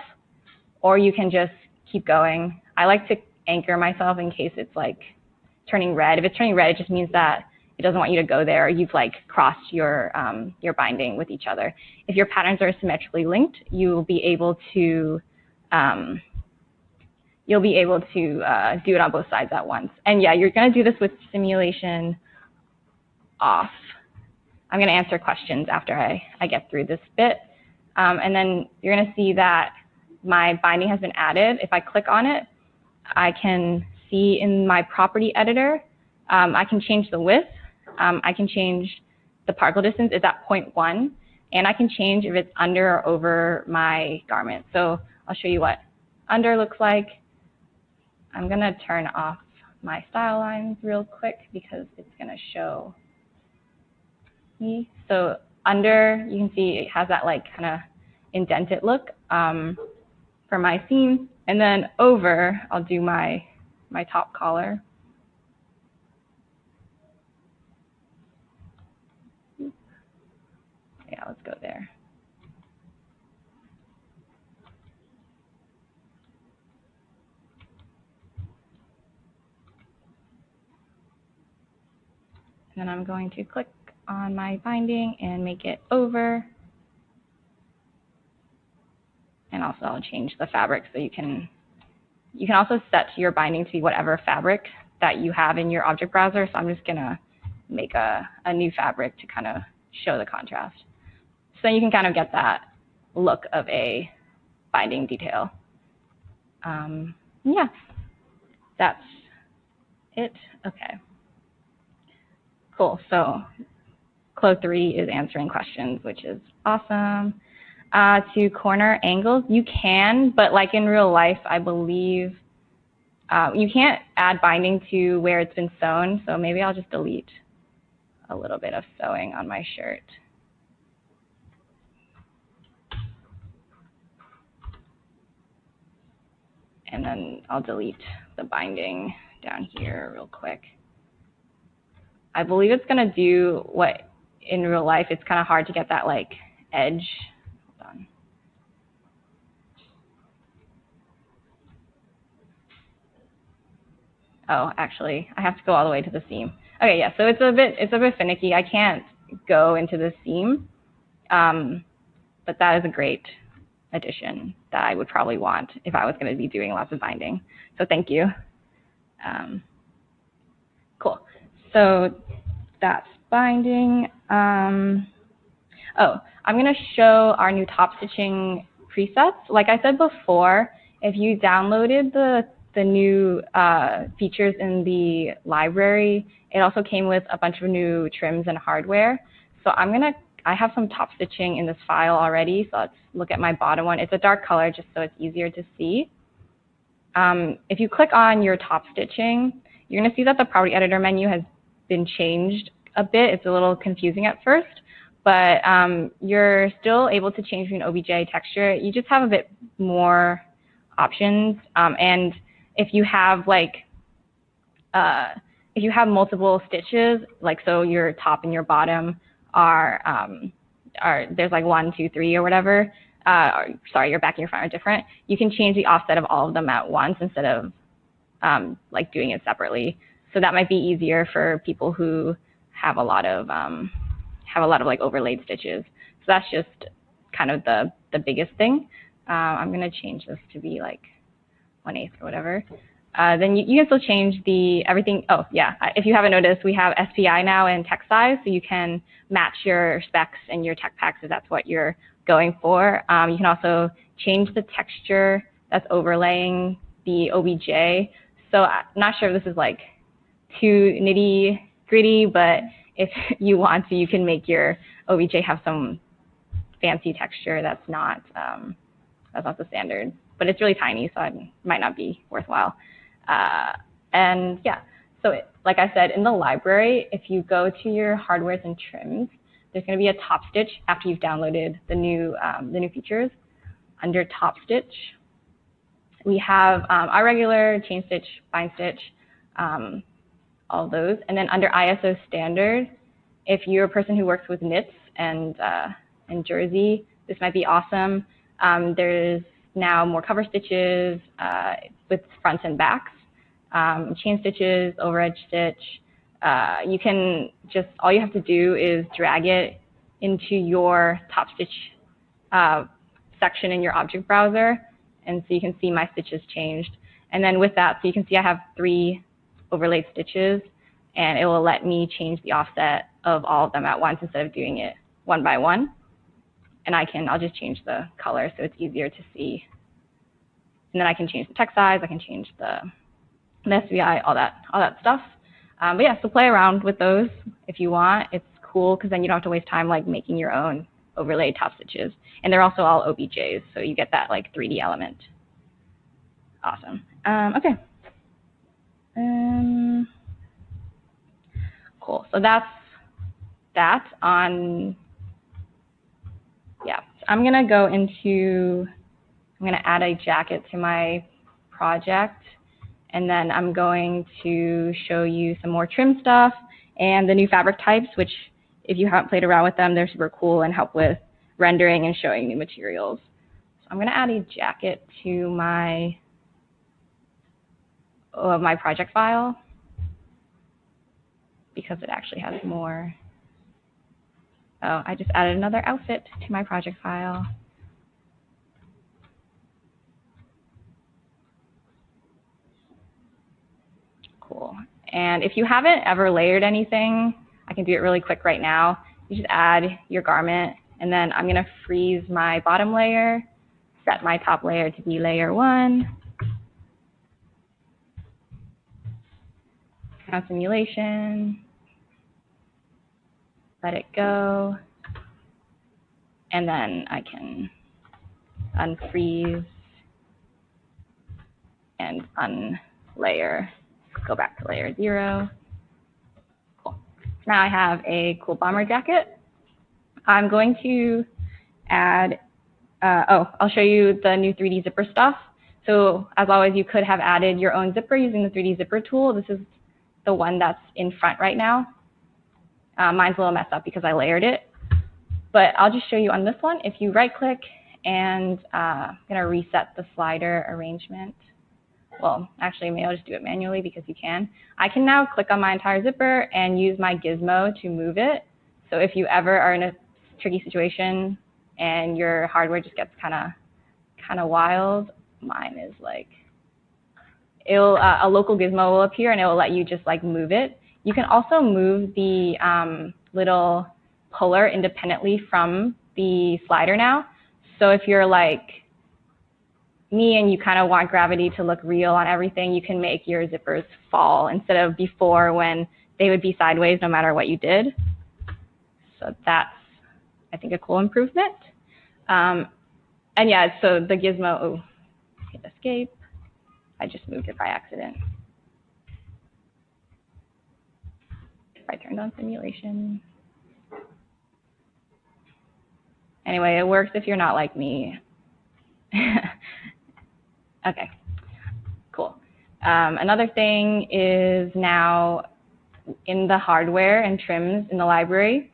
or you can just keep going. I like to anchor myself in case it's like turning red. If it's turning red, it just means that it doesn't want you to go there. You've like crossed your binding with each other. If your patterns are symmetrically linked, you'll be able to do it on both sides at once. And yeah, you're going to do this with simulation off. I'm going to answer questions after I get through this bit. And then you're going to see that my binding has been added. If I click on it, I can see in my property editor, I can change the width. I can change the particle distance. It's at 0.1. And I can change if it's under or over my garment. So I'll show you what under looks like. I'm going to turn off my style lines real quick because it's going to show me. So under, you can see it has that like kind of indented look for my seam. And then over, I'll do my top collar. Yeah, let's go there. And then I'm going to click on my binding and make it over. And also I'll change the fabric so you can also set your binding to be whatever fabric that you have in your object browser. So I'm just gonna make a new fabric to kind of show the contrast. So you can kind of get that look of a binding detail. Yeah, that's it. Okay. Cool. So CLO 3 is answering questions, which is awesome. To corner angles, you can, but like in real life, I believe you can't add binding to where it's been sewn. So maybe I'll just delete a little bit of sewing on my shirt. And then I'll delete the binding down here real quick. I believe it's going to do what in real life, it's kind of hard to get that like edge. Hold on. Oh, actually, I have to go all the way to the seam. Okay, yeah, so it's a bit finicky. I can't go into the seam, but that is a great addition that I would probably want if I was going to be doing lots of binding. So thank you. Cool. So that's binding. Oh, I'm going to show our new top stitching presets. Like I said before, if you downloaded the new features in the library, it also came with a bunch of new trims and hardware. So I have some top stitching in this file already. So let's look at my bottom one. It's a dark color just so it's easier to see. If you click on your top stitching, you're going to see that the property editor menu has been changed a bit. It's a little confusing at first, but you're still able to change between OBJ texture. You just have a bit more options. And if you have multiple stitches, like so your top and your bottom are there's like 1, 2, 3 or whatever, sorry, your back and your front are different, you can change the offset of all of them at once instead of like doing it separately. So that might be easier for people who have a lot of like overlaid stitches. So that's just kind of the biggest thing. I'm going to change this to be like 1/8 or whatever. Then you can still change everything. Oh yeah, if you haven't noticed, we have SPI now and text size, so you can match your specs and your tech packs if that's what you're going for. You can also change the texture that's overlaying the OBJ. So I'm not sure if this is like too nitty gritty, but if you want to, you can make your OBJ have some fancy texture that's not the standard. But it's really tiny, so it might not be worthwhile. And yeah, so like I said, in the library, if you go to your hardwares and trims, there's going to be a Topstitch after you've downloaded the new features. Under Topstitch, we have our regular chain stitch, bind stitch, all those. And then under ISO standard, if you're a person who works with knits and jersey, this might be awesome. There's now more cover stitches with fronts and backs, chain stitches, overedge stitch. You can all you have to do is drag it into your Topstitch section in your object browser, and so you can see my stitches changed. And then with that, so you can see I have 3 overlaid stitches, and it will let me change the offset of all of them at once instead of doing it one by one. And I'll just change the color so it's easier to see. And then I can change the text size, I can change the SVI, all that stuff. But yeah, so play around with those if you want. It's cool because then you don't have to waste time like making your own overlaid top stitches. And they're also all OBJs, so you get that like 3D element. Awesome. Okay. Cool. So that's that on, yeah. So I'm going to add a jacket to my project, and then I'm going to show you some more trim stuff and the new fabric types, which if you haven't played around with them, they're super cool and help with rendering and showing new materials. So I'm going to add a jacket to my project file because it actually has more. Oh, I just added another outfit to my project file. Cool. And if you haven't ever layered anything, I can do it really quick right now. You just add your garment, and then I'm going to freeze my bottom layer, set my top layer to be layer 1. Now simulation. Let it go. And then I can unfreeze and unlayer. Go back to layer 0. Cool. Now I have a cool bomber jacket. I'm going to add, I'll show you the new 3D zipper stuff. So as always, you could have added your own zipper using the 3D zipper tool. This is the one that's in front right now. Mine's a little messed up because I layered it. But I'll just show you on this one. If you right click and I'm going to reset the slider arrangement. Well, actually, maybe I'll just do it manually because you can. I can now click on my entire zipper and use my gizmo to move it. So if you ever are in a tricky situation and your hardware just gets kind of wild, mine is like, a local gizmo will appear and it will let you just like move it. You can also move the little puller independently from the slider now. So if you're like me and you kind of want gravity to look real on everything, you can make your zippers fall instead of before when they would be sideways no matter what you did. So that's, I think, a cool improvement. And yeah, so the gizmo, hit escape. I just moved it by accident. I turned on simulation. Anyway, it works if you're not like me. Okay, cool. Another thing is now in the hardware and trims in the library,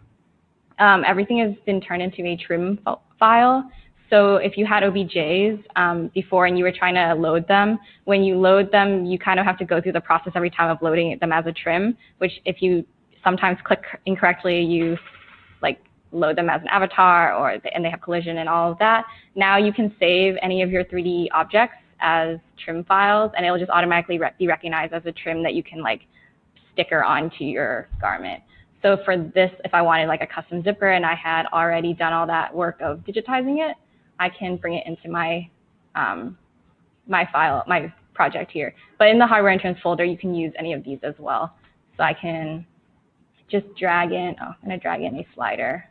everything has been turned into a trim file. So if you had OBJs before and you were trying to load them, when you load them, you kind of have to go through the process every time of loading them as a trim, which if you sometimes click incorrectly, you like load them as an avatar and they have collision and all of that. Now you can save any of your 3D objects as trim files, and it will just automatically be recognized as a trim that you can like sticker onto your garment. So for this, if I wanted like a custom zipper and I had already done all that work of digitizing it, I can bring it into my my project here. But in the hardware entrance folder, you can use any of these as well. So I can just drag in, I'm going to drag in a slider.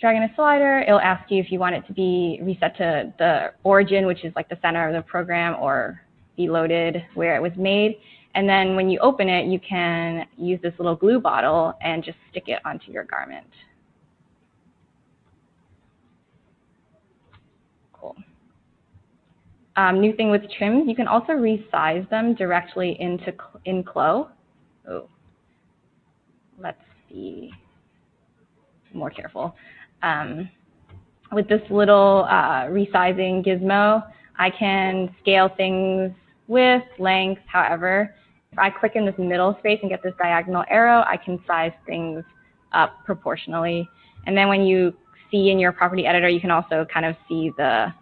Drag in a slider, it'll ask you if you want it to be reset to the origin, which is like the center of the program, or be loaded where it was made. And then when you open it, you can use this little glue bottle and just stick it onto your garment. Cool. New thing with trims, you can also resize them directly in CLO. Oh, let's be more careful. With this little resizing gizmo, I can scale things width, length, however. If I click in this middle space and get this diagonal arrow, I can size things up proportionally. And then when you see in your property editor, you can also kind of see the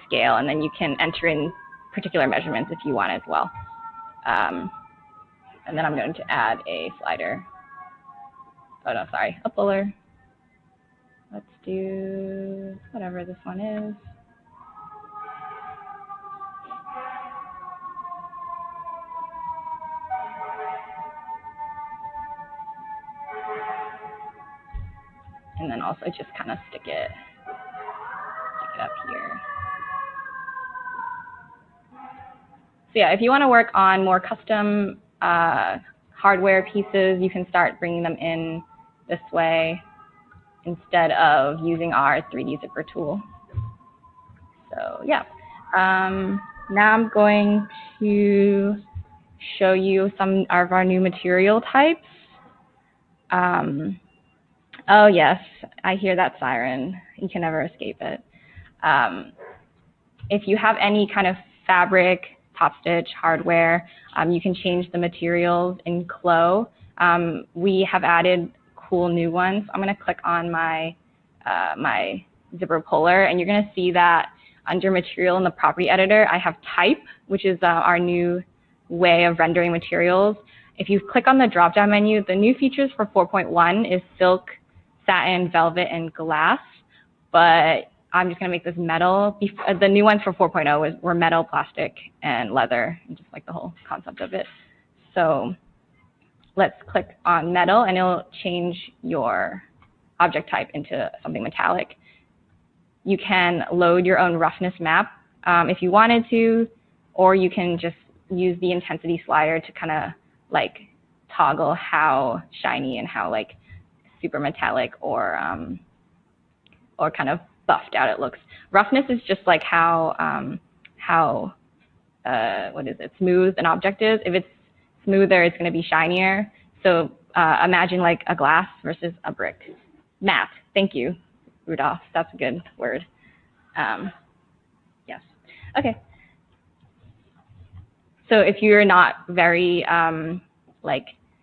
scale, and then you can enter in particular measurements if you want as well. And then I'm going to add a slider. Oh no, sorry, a puller. Let's do whatever this one is. And then also just kind of stick it up here. So yeah, if you want to work on more custom hardware pieces, you can start bringing them in this way instead of using our 3D zipper tool. So yeah, now I'm going to show you some of our new material types. Oh yes, I hear that siren. You can never escape it. If you have any kind of fabric, Topstitch, hardware, you can change the materials in CLO. We have added cool new ones. I'm going to click on my my zipper puller, and you're going to see that under material in the property editor, I have type, which is our new way of rendering materials. If you click on the drop-down menu, the new features for 4.1 is silk, satin, velvet, and glass, but I'm just going to make this metal. The new ones for 4.0 were metal, plastic, and leather, and just like the whole concept of it. So let's click on metal, and it'll change your object type into something metallic. You can load your own roughness map if you wanted to, or you can just use the intensity slider to kind of like toggle how shiny and how like super metallic or kind of buffed out it looks. Roughness is just like how what is it, smooth an object is. If it's smoother, it's going to be shinier. So imagine like a glass versus a brick. Matte. Thank you, Rudolph. That's a good word. Yes. Okay. So if you're not very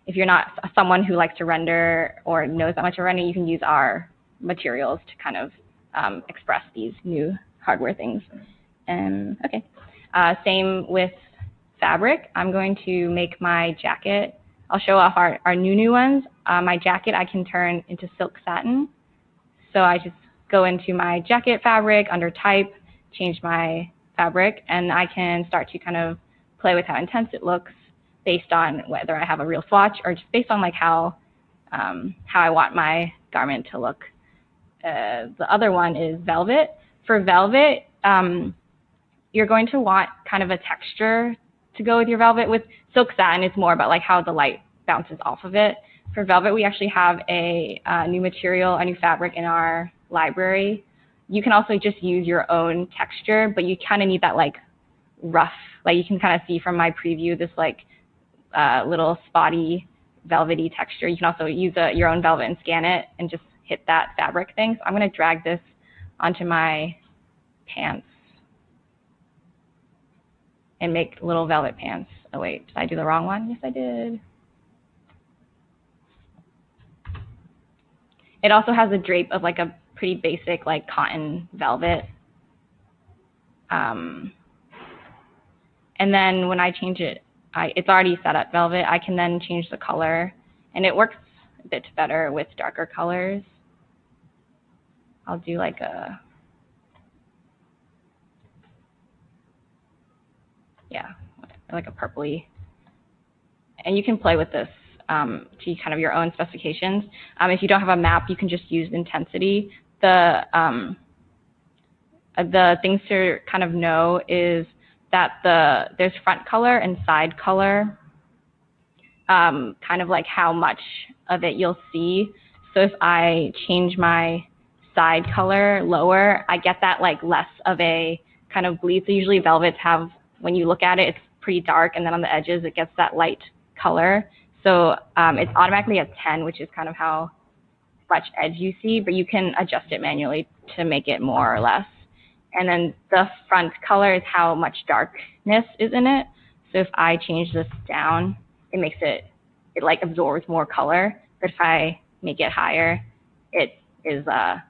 if you're not someone who likes to render or knows that much of rendering, you can use our materials to kind of express these new hardware things. Okay. Same with fabric. I'm going to make my jacket. I'll show off our new ones. My jacket I can turn into silk satin. So I just go into my jacket fabric under type, change my fabric, and I can start to kind of play with how intense it looks based on whether I have a real swatch or just based on like how I want my garment to look. The other one is velvet. For velvet, you're going to want kind of a texture to go with your velvet. With silk satin, it's more about like how the light bounces off of it. For velvet, we actually have a new material, a new fabric in our library. You can also just use your own texture, but you kind of need that like rough, like you can kind of see from my preview, this like little spotty velvety texture. You can also use your own velvet and scan it and just hit that fabric thing. So I'm going to drag this onto my pants and make little velvet pants. Oh wait, did I do the wrong one? Yes, I did. It also has a drape of like a pretty basic like cotton velvet. And then when I change it, it's already set at velvet. I can then change the color, and it works a bit better with darker colors. I'll do like a, yeah, like a purpley. And you can play with this to kind of your own specifications. If you don't have a map, you can just use intensity. The things to kind of know is that there's front color and side color, kind of like how much of it you'll see. So if I change my side color lower, I get that like less of a kind of bleed. So usually velvets have, when you look at it, it's pretty dark, and then on the edges it gets that light color. So it's automatically at 10, which is kind of how much edge you see, but you can adjust it manually to make it more or less. And then the front color is how much darkness is in it. So if I change this down, it makes it like absorbs more color. But if I make it higher, it is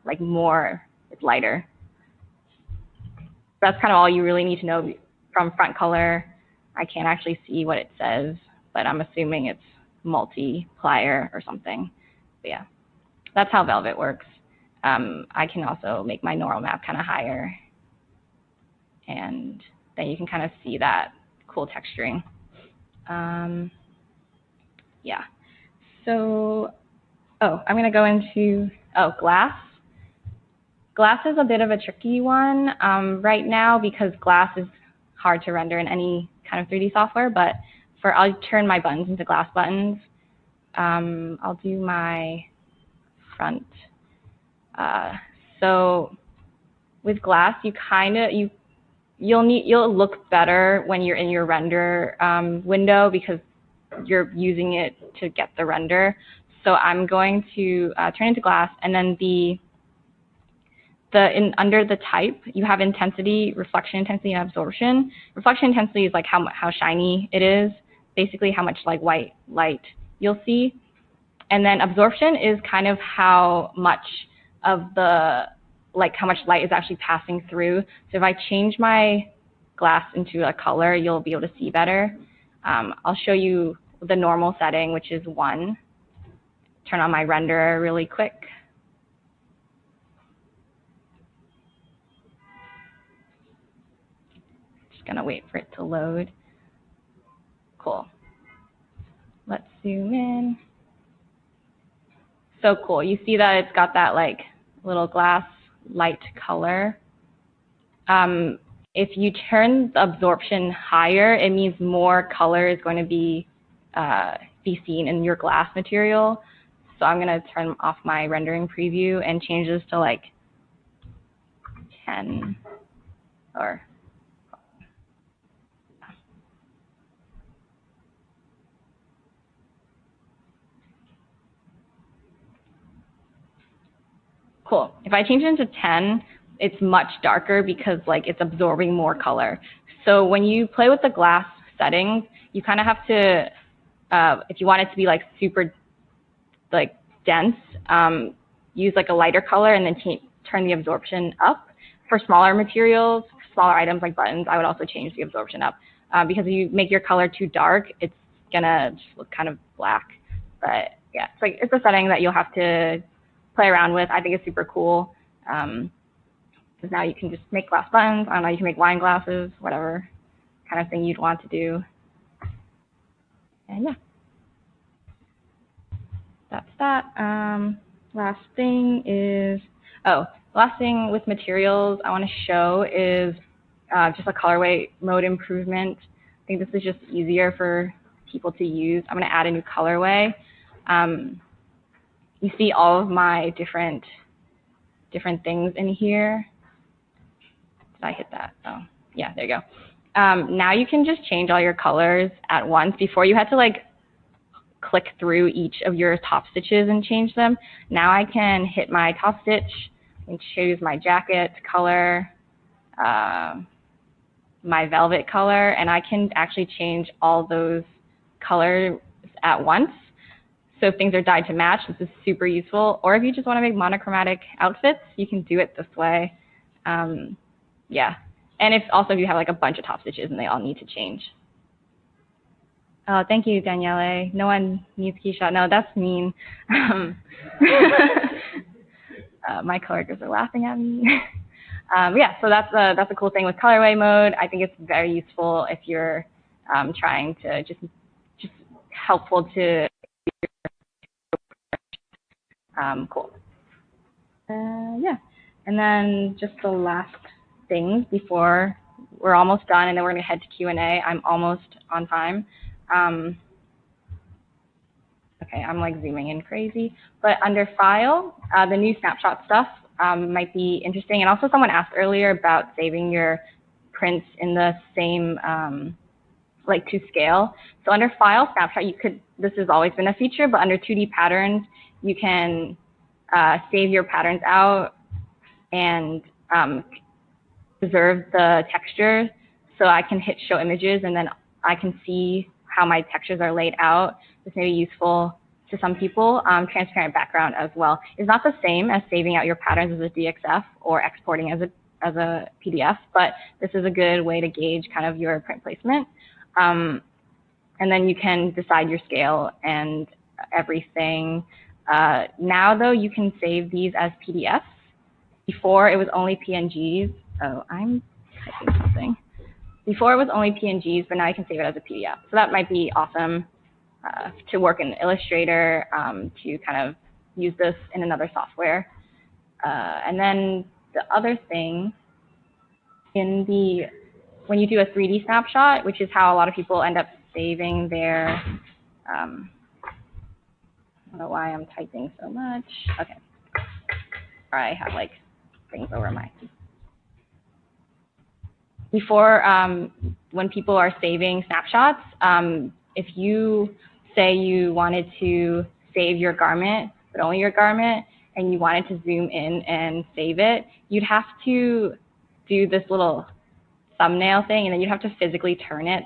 like more, it's lighter. That's kind of all you really need to know from front color. I can't actually see what it says, but I'm assuming it's multiplier or something. But yeah, that's how velvet works. I can also make my normal map kind of higher, and then you can kind of see that cool texturing. Yeah. So, I'm going to go into, glass. Glass is a bit of a tricky one right now because glass is hard to render in any kind of 3D software, but I'll turn my buttons into glass buttons. I'll do my front. So with glass, you'll look better when you're in your render window because you're using it to get the render. So I'm going to turn into glass, and then under the type, you have intensity, reflection intensity, and absorption. Reflection intensity is like how shiny it is, basically how much like white light you'll see. And then absorption is kind of how much of how much light is actually passing through. So if I change my glass into a color, you'll be able to see better. I'll show you the normal setting, which is 1. Turn on my renderer really quick. Just gonna wait for it to load. Cool. Let's zoom in. So cool. You see that it's got that like little glass light color. If you turn the absorption higher, it means more color is going to be seen in your glass material. So I'm going to turn off my rendering preview and change this to like 10 or cool. If I change it into 10, it's much darker because like it's absorbing more color. So when you play with the glass settings, you kind of have to, if you want it to be like super like dense, use like a lighter color and then turn the absorption up. For smaller materials, smaller items like buttons, I would also change the absorption up because if you make your color too dark, it's gonna just look kind of black. But yeah, it's a setting that you'll have to play around with. I think it's super cool because now you can just make glass buttons. I don't know, you can make wine glasses, whatever kind of thing you'd want to do. And yeah, that's that. Last thing with materials I want to show is just a colorway mode improvement. I think this is just easier for people to use. I'm going to add a new colorway. You see all of my different things in here. Did I hit that? Oh, yeah, there you go. Now you can just change all your colors at once. Before you had to like click through each of your top stitches and change them. Now I can hit my top stitch and choose my jacket color, my velvet color, and I can actually change all those colors at once. So if things are dyed to match, this is super useful. Or if you just want to make monochromatic outfits, you can do it this way. Yeah. And if you have like a bunch of top stitches and they all need to change. Oh, thank you, Daniele. No one needs Keyshawn. No, that's mean. My coworkers are laughing at me. Yeah, so that's a cool thing with Colorway Mode. I think it's very useful if you're trying to just helpful to. Cool. Yeah, and then just the last thing before we're almost done, and then we're going to head to Q&A. I'm almost on time. Okay, I'm like zooming in crazy. But under File, the new Snapshot stuff might be interesting. And also someone asked earlier about saving your prints in the same, like to scale. So under File, Snapshot, this has always been a feature, but under 2D patterns, you can save your patterns out and preserve the texture. So I can hit Show Images, and then I can see how my textures are laid out. This may be useful to some people. Transparent background as well is not the same as saving out your patterns as a DXF or exporting as a PDF, but this is a good way to gauge kind of your print placement. And then you can decide your scale and everything. Now, though, you can save these as PDFs. Before, it was only PNGs. Oh, I'm typing something. Before, it was only PNGs, but now you can save it as a PDF. So that might be awesome to work in Illustrator, to kind of use this in another software. And then the other thing, when you do a 3D snapshot, which is how a lot of people end up saving their, I don't know why I'm typing so much. Okay. Or I have like things over my. Before, when people are saving snapshots, if you say you wanted to save your garment, but only your garment, and you wanted to zoom in and save it, you'd have to do this little thumbnail thing, and then you'd have to physically turn it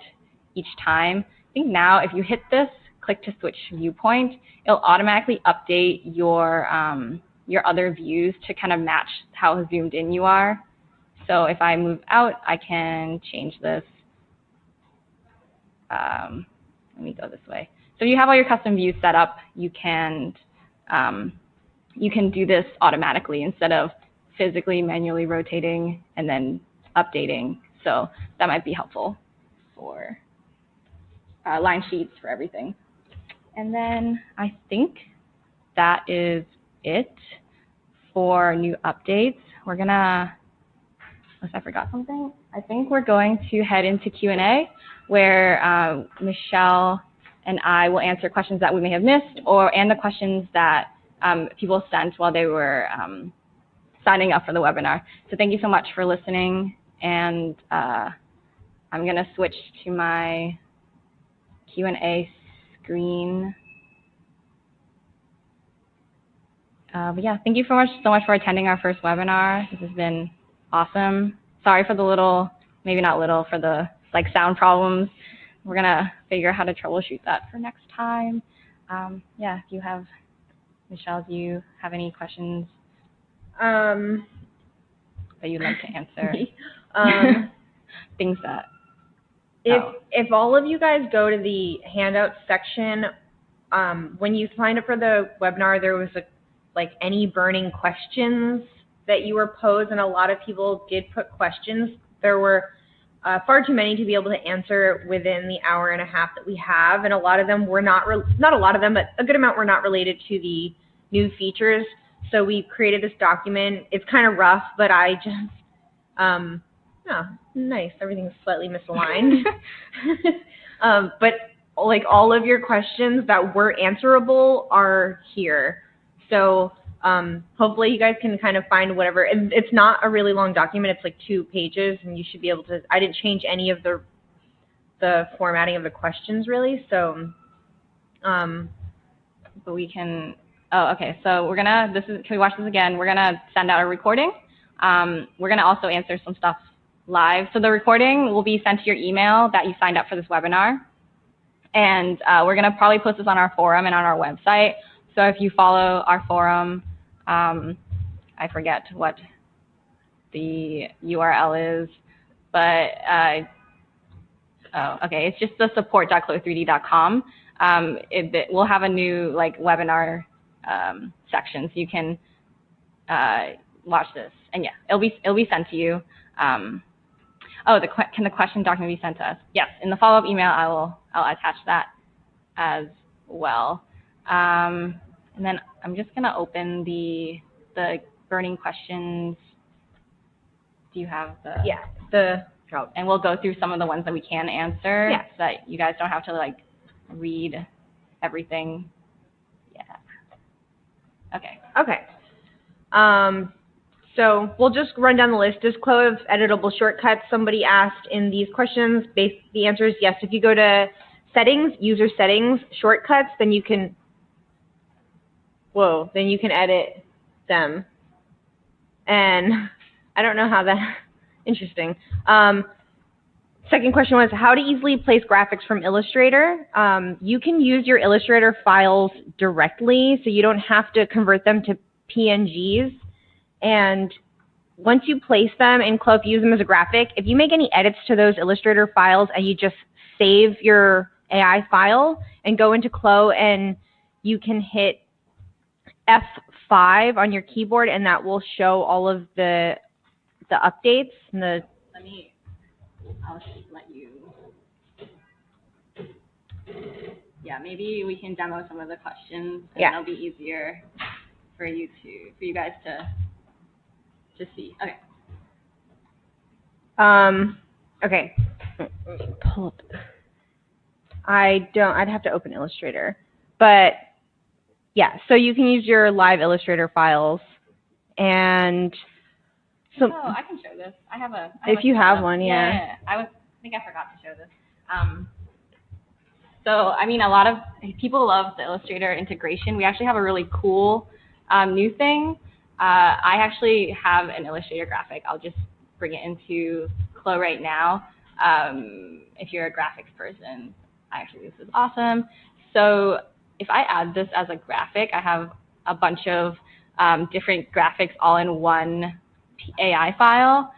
each time. I think now if you hit this, click to switch viewpoint, it'll automatically update your other views to kind of match how zoomed in you are. So if I move out, I can change this. Let me go this way. So if you have all your custom views set up, you can do this automatically instead of physically manually rotating and then updating. So that might be helpful for line sheets, for everything. And then I think that is it for new updates. We're gonna, unless I forgot something, I think we're going to head into Q&A where Michelle and I will answer questions that we may have missed and the questions that people sent while they were signing up for the webinar. So thank you so much for listening, and I'm gonna switch to my Q&A screen. But yeah, thank you so much for attending our first webinar. This has been awesome. Sorry for the little, maybe not little, for the like sound problems. We're gonna figure out how to troubleshoot that for next time. Yeah, if you have, Michelle, do you have any questions that you'd like to answer? Things that. If all of you guys go to the handouts section, when you signed up for the webinar, there was like any burning questions that you were posed, and a lot of people did put questions. There were far too many to be able to answer within the hour and a half that we have, and a lot of them were not a lot of them, but a good amount were not related to the new features. So we created this document. It's kind of rough, but I just, oh, nice. Everything's slightly misaligned. But like all of your questions that were answerable are here. So hopefully you guys can kind of find whatever. It's not a really long document. It's like 2 pages, and you should be able to. I didn't change any of the formatting of the questions really. So But we can, oh, okay, so we're gonna, can we watch this again? We're gonna send out a recording. We're gonna also answer some stuff live. So the recording will be sent to your email that you signed up for this webinar. And we're gonna probably post this on our forum and on our website. So if you follow our forum, I forget what the URL is, but oh, okay, it's just the support.clo3d.com. We'll have a new webinar section, so you can watch this. And yeah, it'll be sent to you. Oh, can the question document be sent to us? Yes, in the follow-up email, I'll attach that as well. And then I'm just gonna open the burning questions. Do you have the and we'll go through some of the ones that we can answer, so that you guys don't have to read everything. Yeah. Okay. Okay. So we'll just run down the list. Does CLO have editable shortcuts? Somebody asked in these questions. The answer is yes. If you go to Settings, User Settings, Shortcuts, then you can, edit them. And I don't know how that, interesting. Second question was how to easily place graphics from Illustrator. You can use your Illustrator files directly, so you don't have to convert them to PNGs. And once you place them in CLO, if you use them as a graphic, if you make any edits to those Illustrator files and you just save your AI file and go into CLO, and you can hit F5 on your keyboard, and that will show all of the updates. And I'll just let you. Yeah, maybe we can demo some of the questions, and it'll be easier for you guys to see. Okay. Okay. Pull up. I'd have to open Illustrator, but yeah. So you can use your live Illustrator files, and so. Oh, I can show this. I have if you have one, yeah. I think I forgot to show this. So I mean, a lot of people love the Illustrator integration. We actually have a really cool new thing. I actually have an Illustrator graphic. I'll just bring it into CLO right now. If you're a graphics person, this is awesome. So if I add this as a graphic, I have a bunch of different graphics all in one AI file.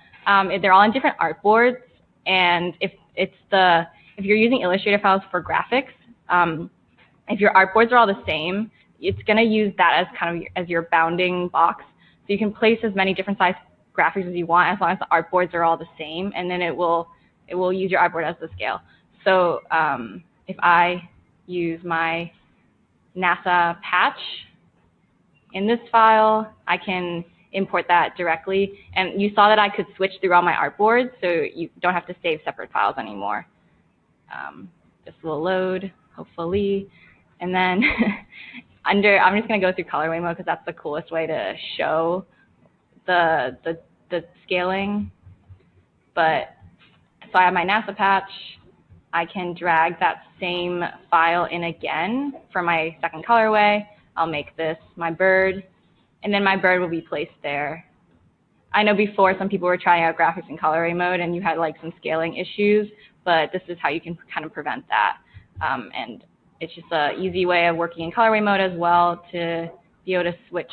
They're all in different artboards, and if you're using Illustrator files for graphics, if your artboards are all the same, it's going to use that as your bounding box. So you can place as many different size graphics as you want, as long as the artboards are all the same, and then it will use your artboard as the scale. So if I use my NASA patch in this file, I can import that directly. And you saw that I could switch through all my artboards, so you don't have to save separate files anymore. This will load, hopefully. And then I'm just going to go through Colorway Mode because that's the coolest way to show the scaling. But so I have my NASA patch. I can drag that same file in again for my second colorway. I'll make this my bird, and then my bird will be placed there. I know before some people were trying out graphics in Colorway Mode and you had some scaling issues, but this is how you can kind of prevent that. And it's just an easy way of working in Colorway Mode as well to be able to switch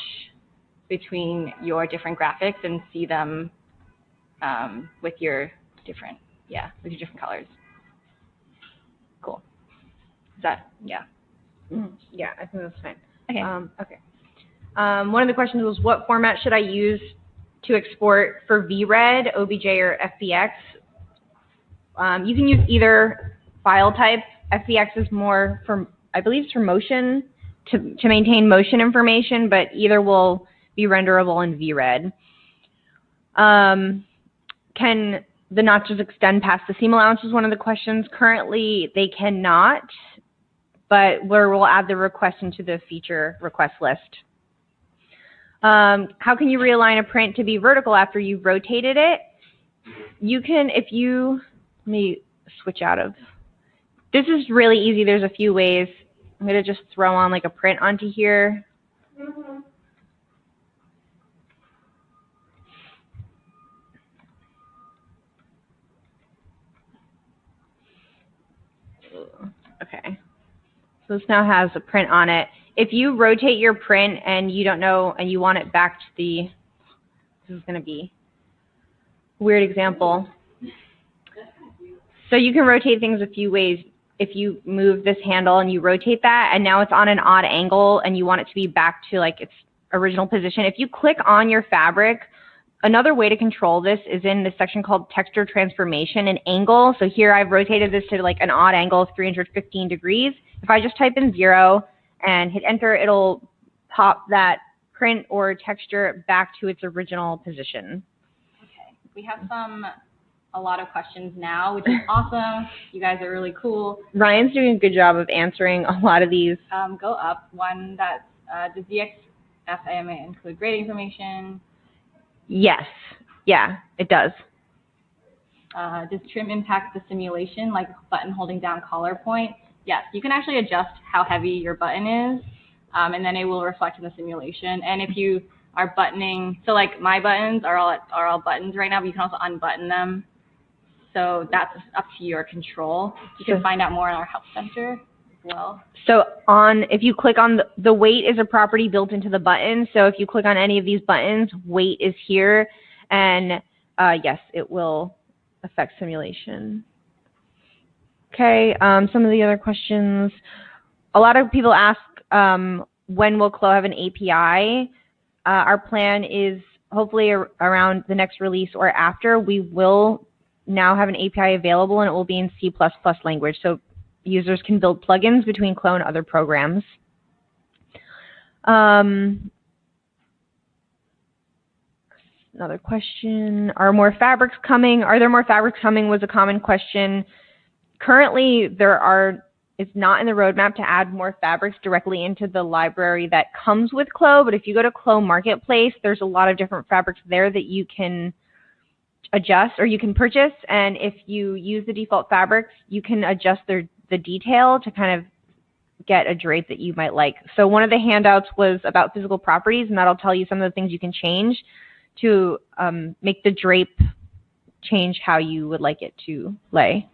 between your different graphics and see them with your different colors. Cool. Is that, yeah. Yeah, I think that's fine. Okay. Okay. One of the questions was, what format should I use to export for VRED, OBJ, or FBX? You can use either file type. FBX is more for, I believe it's for motion, to maintain motion information, but either will be renderable in VRED. Can the notches extend past the seam allowance is one of the questions. Currently, they cannot, but we'll add the request into the feature request list. How can you realign a print to be vertical after you've rotated it? You can, let me switch out of. This is really easy. There's a few ways. I'm going to just throw on like a print onto here. Okay. So this now has a print on it. If you rotate your print and you don't know and you want it back to the, this is going to be a weird example. So you can rotate things a few ways. If you move this handle and you rotate that and now it's on an odd angle and you want it to be back to like its original position, if you click on your fabric, another way to control this is in this section called texture transformation and angle. So here I've rotated this to like an odd angle of 315 degrees. If I just type in 0 and hit enter, it'll pop that print or texture back to its original position. Okay, we have a lot of questions now, which is awesome. You guys are really cool. Ryan's doing a good job of answering a lot of these. Go up. One that's, does DXFAMA include grade information? Yes. Yeah, it does. Does trim impact the simulation, like button holding down collar point? Yes, you can actually adjust how heavy your button is, and then it will reflect in the simulation. And if you are buttoning, so like my buttons are all buttons right now, but you can also unbutton them. So that's up to your control. You can find out more in our help center as well. So if you click on the weight is a property built into the button. So if you click on any of these buttons, weight is here, and yes, it will affect simulation. Okay, some of the other questions. A lot of people ask, when will CLO have an API? Our plan is hopefully around the next release or after. We will now have an API available, and it will be in C++ language, so users can build plugins between CLO and other programs. Another question, are more fabrics coming? Are there more fabrics coming was a common question. Currently, it's not in the roadmap to add more fabrics directly into the library that comes with CLO, but if you go to CLO Marketplace, there's a lot of different fabrics there that you can adjust or you can purchase, and if you use the default fabrics, you can adjust the detail to kind of get a drape that you might like. So one of the handouts was about physical properties, and that'll tell you some of the things you can change to make the drape change how you would like it to lay.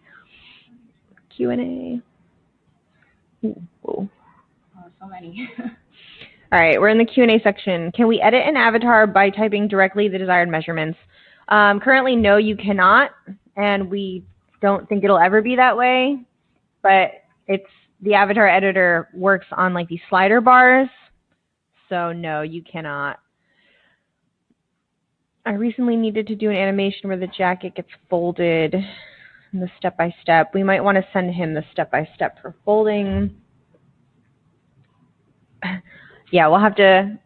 Q&A. Whoa. Oh, so many. All right, we're in the Q&A section. Can we edit an avatar by typing directly the desired measurements? Currently, no, you cannot, and we don't think it'll ever be that way, but the avatar editor works on like these slider bars, so no, you cannot. I recently needed to do an animation where the jacket gets folded in the step-by-step. We might want to send him the step-by-step for folding. Yeah, we'll have to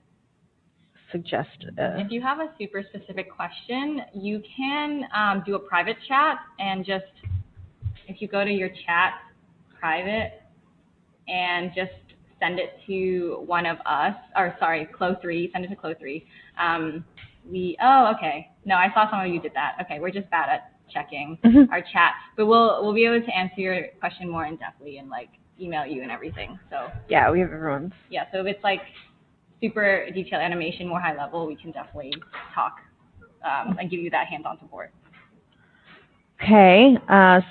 suggest. If you have a super specific question, you can do a private chat, and just if you go to your chat private and just send it to one of us, or sorry, CLO3, send it to CLO3. Oh, okay. No, I saw some of you did that. Okay, we're just bad at checking our chat, but we'll be able to answer your question more in depthly and like email you and everything. So yeah, we have everyone's. Yeah, so if it's like super detailed animation, more high level, we can definitely talk and give you that hands-on support. Okay. All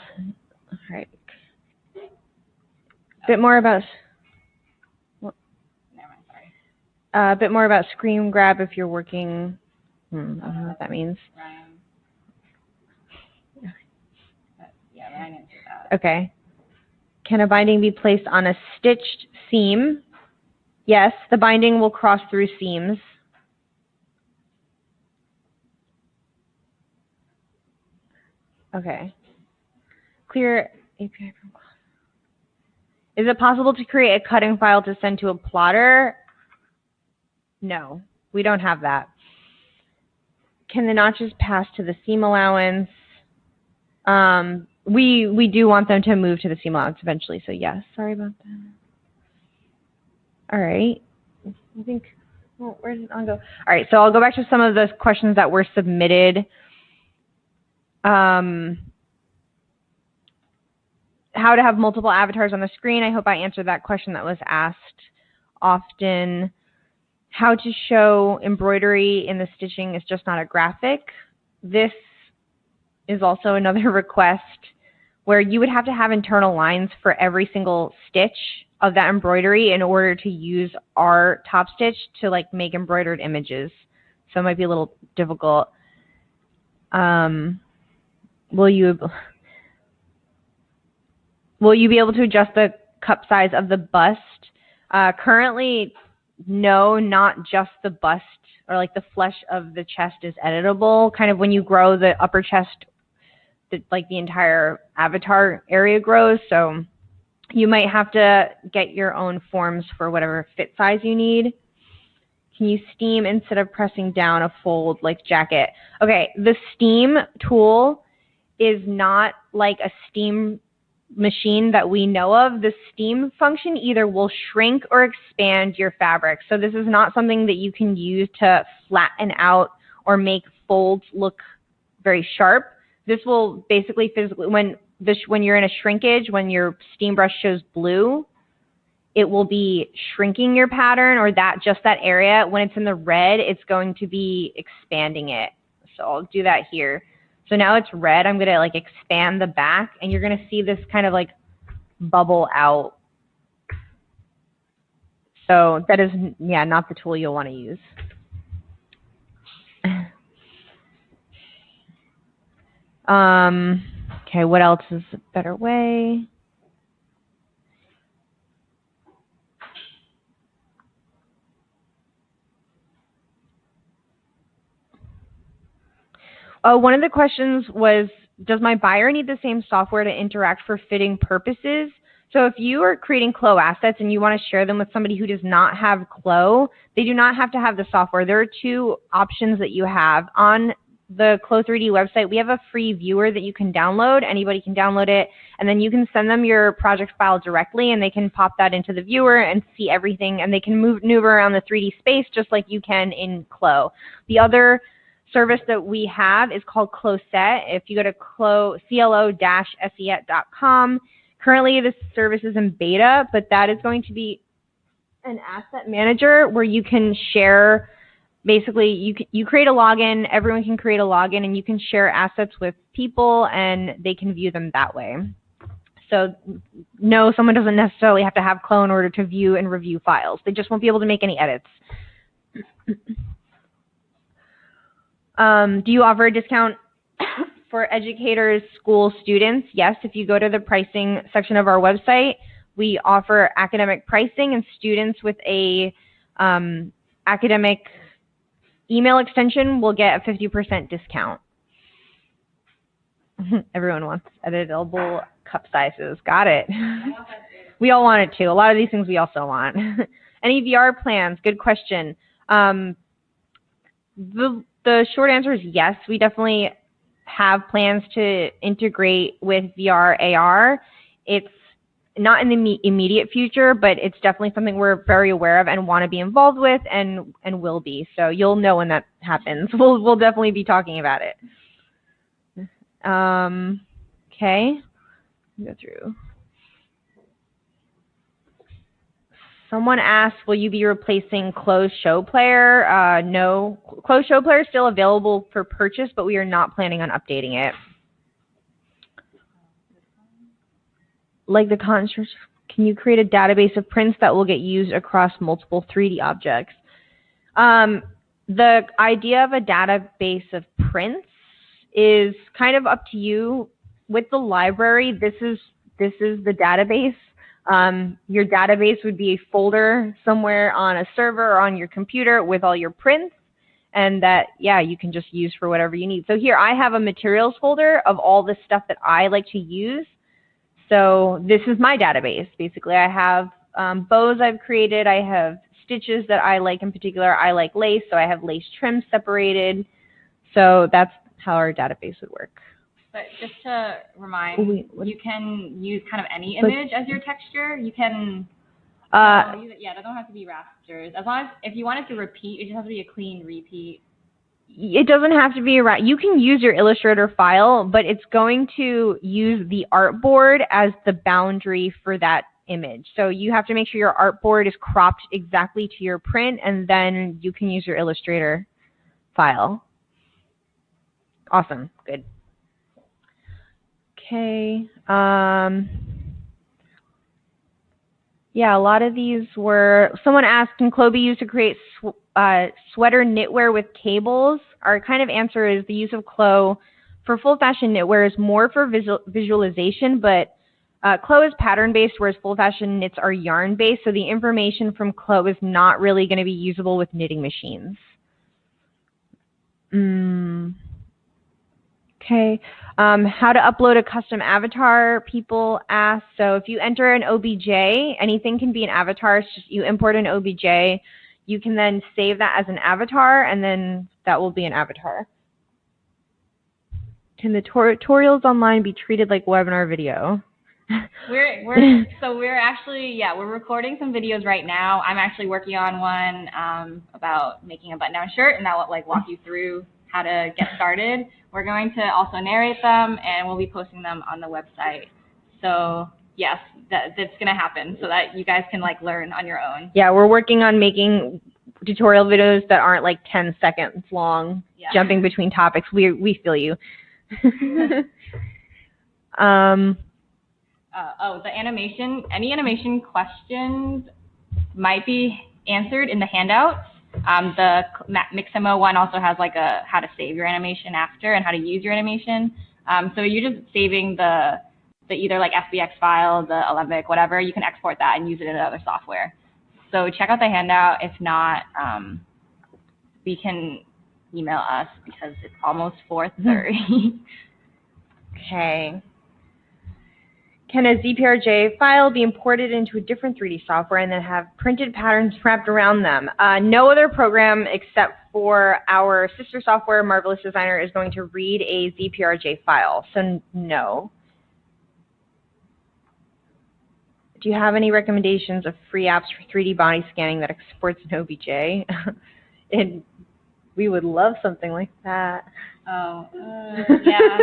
right. A bit more about. Never mind, sorry. A bit more about screen grab if you're working. I don't know what that means. Ryan. Yeah, Ryan answered that. Okay. Can a binding be placed on a stitched seam? Yes, the binding will cross through seams. Okay. Clear API from class. Is it possible to create a cutting file to send to a plotter? No, we don't have that. Can the notches pass to the seam allowance? We do want them to move to the seam allowance eventually, so yes. Sorry about that. All right. I think, well, where did it all go? All right, so I'll go back to some of the questions that were submitted. how to have multiple avatars on the screen. I hope I answered that question that was asked often. How to show embroidery in the stitching is just not a graphic. This is also another request where you would have to have internal lines for every single stitch of that embroidery in order to use our Topstitch to like make embroidered images. So it might be a little difficult. Will you be able to adjust the cup size of the bust? Currently, no, not just the bust or like the flesh of the chest is editable. Kind of when you grow the upper chest, like the entire avatar area grows. So you might have to get your own forms for whatever fit size you need. Can you steam instead of pressing down a fold like jacket? Okay, the steam tool is not like a steam machine that we know of. The steam function either will shrink or expand your fabric. So this is not something that you can use to flatten out or make folds look very sharp. This will basically physically, when you're in a shrinkage, when your steam brush shows blue, it will be shrinking your pattern or just that area. When it's in the red, it's going to be expanding it. So I'll do that here. So now it's red. I'm going to like expand the back and you're going to see this kind of like bubble out. So that is, yeah, not the tool you'll want to use. Okay, what else is a better way? One of the questions was, does my buyer need the same software to interact for fitting purposes? So if you are creating CLO assets and you want to share them with somebody who does not have CLO, they do not have to have the software. There are two options that you have. On the CLO 3D website, we have a free viewer that you can download. Anybody can download it, and then you can send them your project file directly, and they can pop that into the viewer and see everything, and they can maneuver around the 3D space just like you can in CLO. The other service that we have is called CLOset. If you go to CLO-SET.com, currently this service is in beta, but that is going to be an asset manager where you can share, basically you create a login, everyone can create a login, and you can share assets with people and they can view them that way. So no, someone doesn't necessarily have to have CLO in order to view and review files. They just won't be able to make any edits. Do you offer a discount for educators, school students? Yes, if you go to the pricing section of our website, we offer academic pricing, and students with a academic email extension will get a 50% discount. Everyone wants editable cup sizes. Got it. We all want it too. A lot of these things we also want. Any VR plans? Good question. The short answer is yes. We definitely have plans to integrate with VR AR. It's not in the immediate future, but it's definitely something we're very aware of and want to be involved with and will be. So you'll know when that happens. We'll definitely be talking about it. Okay. Go through. Someone asked, will you be replacing Closed Show Player? No. Closed Show Player is still available for purchase, but we are not planning on updating it. Like the construct, can you create a database of prints that will get used across multiple 3D objects? The idea of a database of prints is kind of up to you. With the library, this is the database. Your database would be a folder somewhere on a server or on your computer with all your prints, and that, yeah, you can just use for whatever you need. So here I have a materials folder of all the stuff that I like to use. So this is my database. Basically, I have bows I've created. I have stitches that I like in particular. I like lace, so I have lace trims separated. So that's how our database would work. But just to remind, you can use kind of any image as your texture. You can, yeah, that don't have to be rasters. As long as, if you want it to repeat, it just has to be a clean repeat. It doesn't have to be around. You can use your Illustrator file, but it's going to use the artboard as the boundary for that image. So you have to make sure your artboard is cropped exactly to your print, and then you can use your Illustrator file. Awesome. Good. Okay. Yeah, a lot of these were, someone asked, can CLO be used to create sweater knitwear with cables? Our kind of answer is the use of CLO for full fashion knitwear is more for visualization, but CLO is pattern based, whereas full fashion knits are yarn based, so the information from CLO is not really going to be usable with knitting machines. Okay, how to upload a custom avatar, people ask. So if you enter an OBJ, anything can be an avatar. It's just you import an OBJ. You can then save that as an avatar, and then that will be an avatar. Can the tutorials online be treated like webinar video? We're actually, yeah, we're recording some videos right now. I'm actually working on one about making a button-down shirt, and that will like walk you through how to get started. We're going to also narrate them, and we'll be posting them on the website. So yes, that's going to happen so that you guys can like learn on your own. Yeah, we're working on making tutorial videos that aren't like 10 seconds long, jumping between topics. We feel you. The animation, any animation questions might be answered in the handouts. The Mixamo one also has like a how to save your animation after and how to use your animation. So you're just saving the either like FBX file, the Alembic, whatever. You can export that and use it in other software. So check out the handout. If not, we can email us because it's almost 4:30. Okay. Can a ZPRJ file be imported into a different 3D software and then have printed patterns wrapped around them? No other program except for our sister software, Marvelous Designer, is going to read a ZPRJ file, so no. Do you have any recommendations of free apps for 3D body scanning that exports an OBJ? And we would love something like that. Oh, yeah.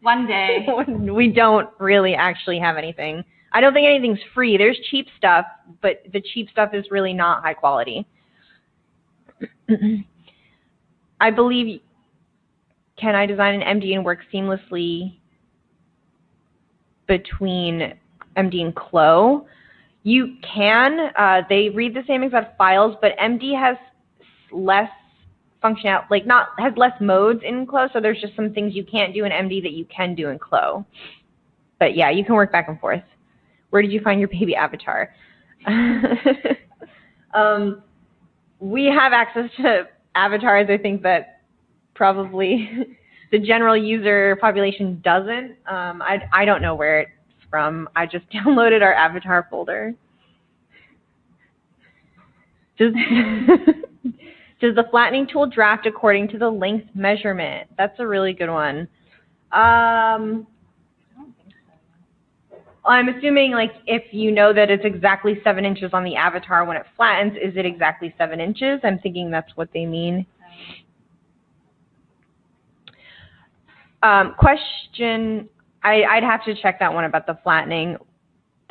One day. We don't really actually have anything. I don't think anything's free. There's cheap stuff, but the cheap stuff is really not high quality. I believe, can I design an MD and work seamlessly between MD and CLO? You can. They read the same exact files, but MD has less functionality, like has less modes in CLO, so there's just some things you can't do in MD that you can do in CLO. But yeah, you can work back and forth. Where did you find your baby avatar? We have access to avatars, I think, that probably the general user population doesn't. I don't know where it's from. I just downloaded our avatar folder. Does the flattening tool draft according to the length measurement? That's a really good one. I'm assuming like if you know that it's exactly 7 inches on the avatar when it flattens, is it exactly 7 inches? I'm thinking that's what they mean. Question, I'd have to check that one about the flattening.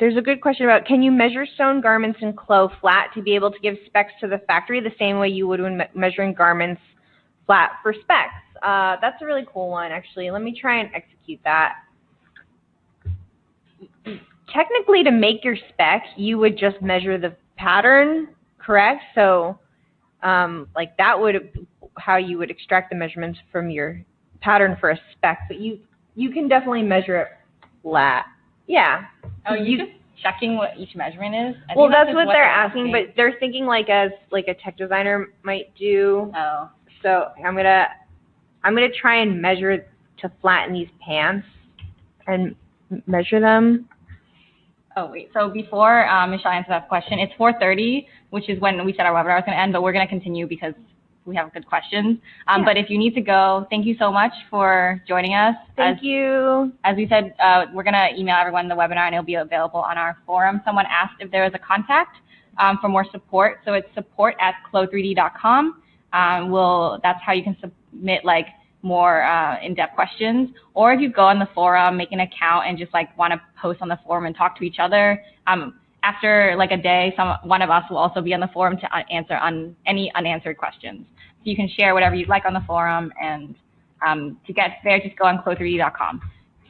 There's a good question about, can you measure sewn garments in CLO flat to be able to give specs to the factory the same way you would when measuring garments flat for specs? That's a really cool one, actually. Let me try and execute that. Technically, to make your spec, you would just measure the pattern, correct? So like that would how you would extract the measurements from your pattern for a spec, but you can definitely measure it flat. Yeah. Oh, you just checking what each measurement is? Well, that's what they're asking, but they're thinking like as like a tech designer might do. Oh. So I'm gonna try and measure to flatten these pants and measure them. Oh wait. So before Michelle answers that question, it's 4:30, which is when we said our webinar was going to end, but we're going to continue because we have good questions. Yeah. But if you need to go, thank you so much for joining us. Thank you. As we said, we're going to email everyone the webinar, and it'll be available on our forum. Someone asked if there was a contact for more support. So it's support@clo3d.com. that's how you can submit like more in-depth questions. Or if you go on the forum, make an account and just like want to post on the forum and talk to each other, after like a day, one of us will also be on the forum to answer on any unanswered questions. So you can share whatever you'd like on the forum, and to get there, just go on clo3d.com.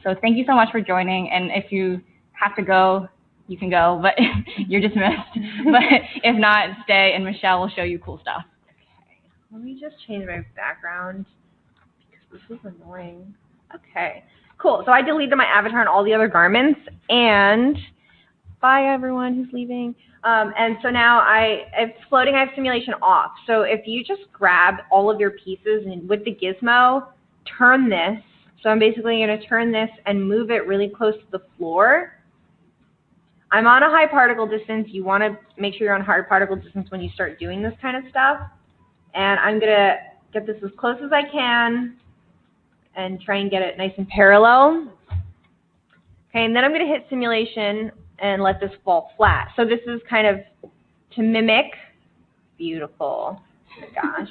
So thank you so much for joining, and if you have to go, you can go, but you're dismissed. But if not, stay, and Michelle will show you cool stuff. Okay, let me just change my background because this is annoying. Okay, cool. So I deleted my avatar and all the other garments, and bye everyone who's leaving. And so now it's floating, I have simulation off. So if you just grab all of your pieces and with the gizmo, turn this. So I'm basically going to turn this and move it really close to the floor. I'm on a high particle distance. You want to make sure you're on high particle distance when you start doing this kind of stuff. And I'm going to get this as close as I can and try and get it nice and parallel. Okay, and then I'm going to hit simulation and let this fall flat. So this is kind of to mimic. Beautiful. Oh my gosh.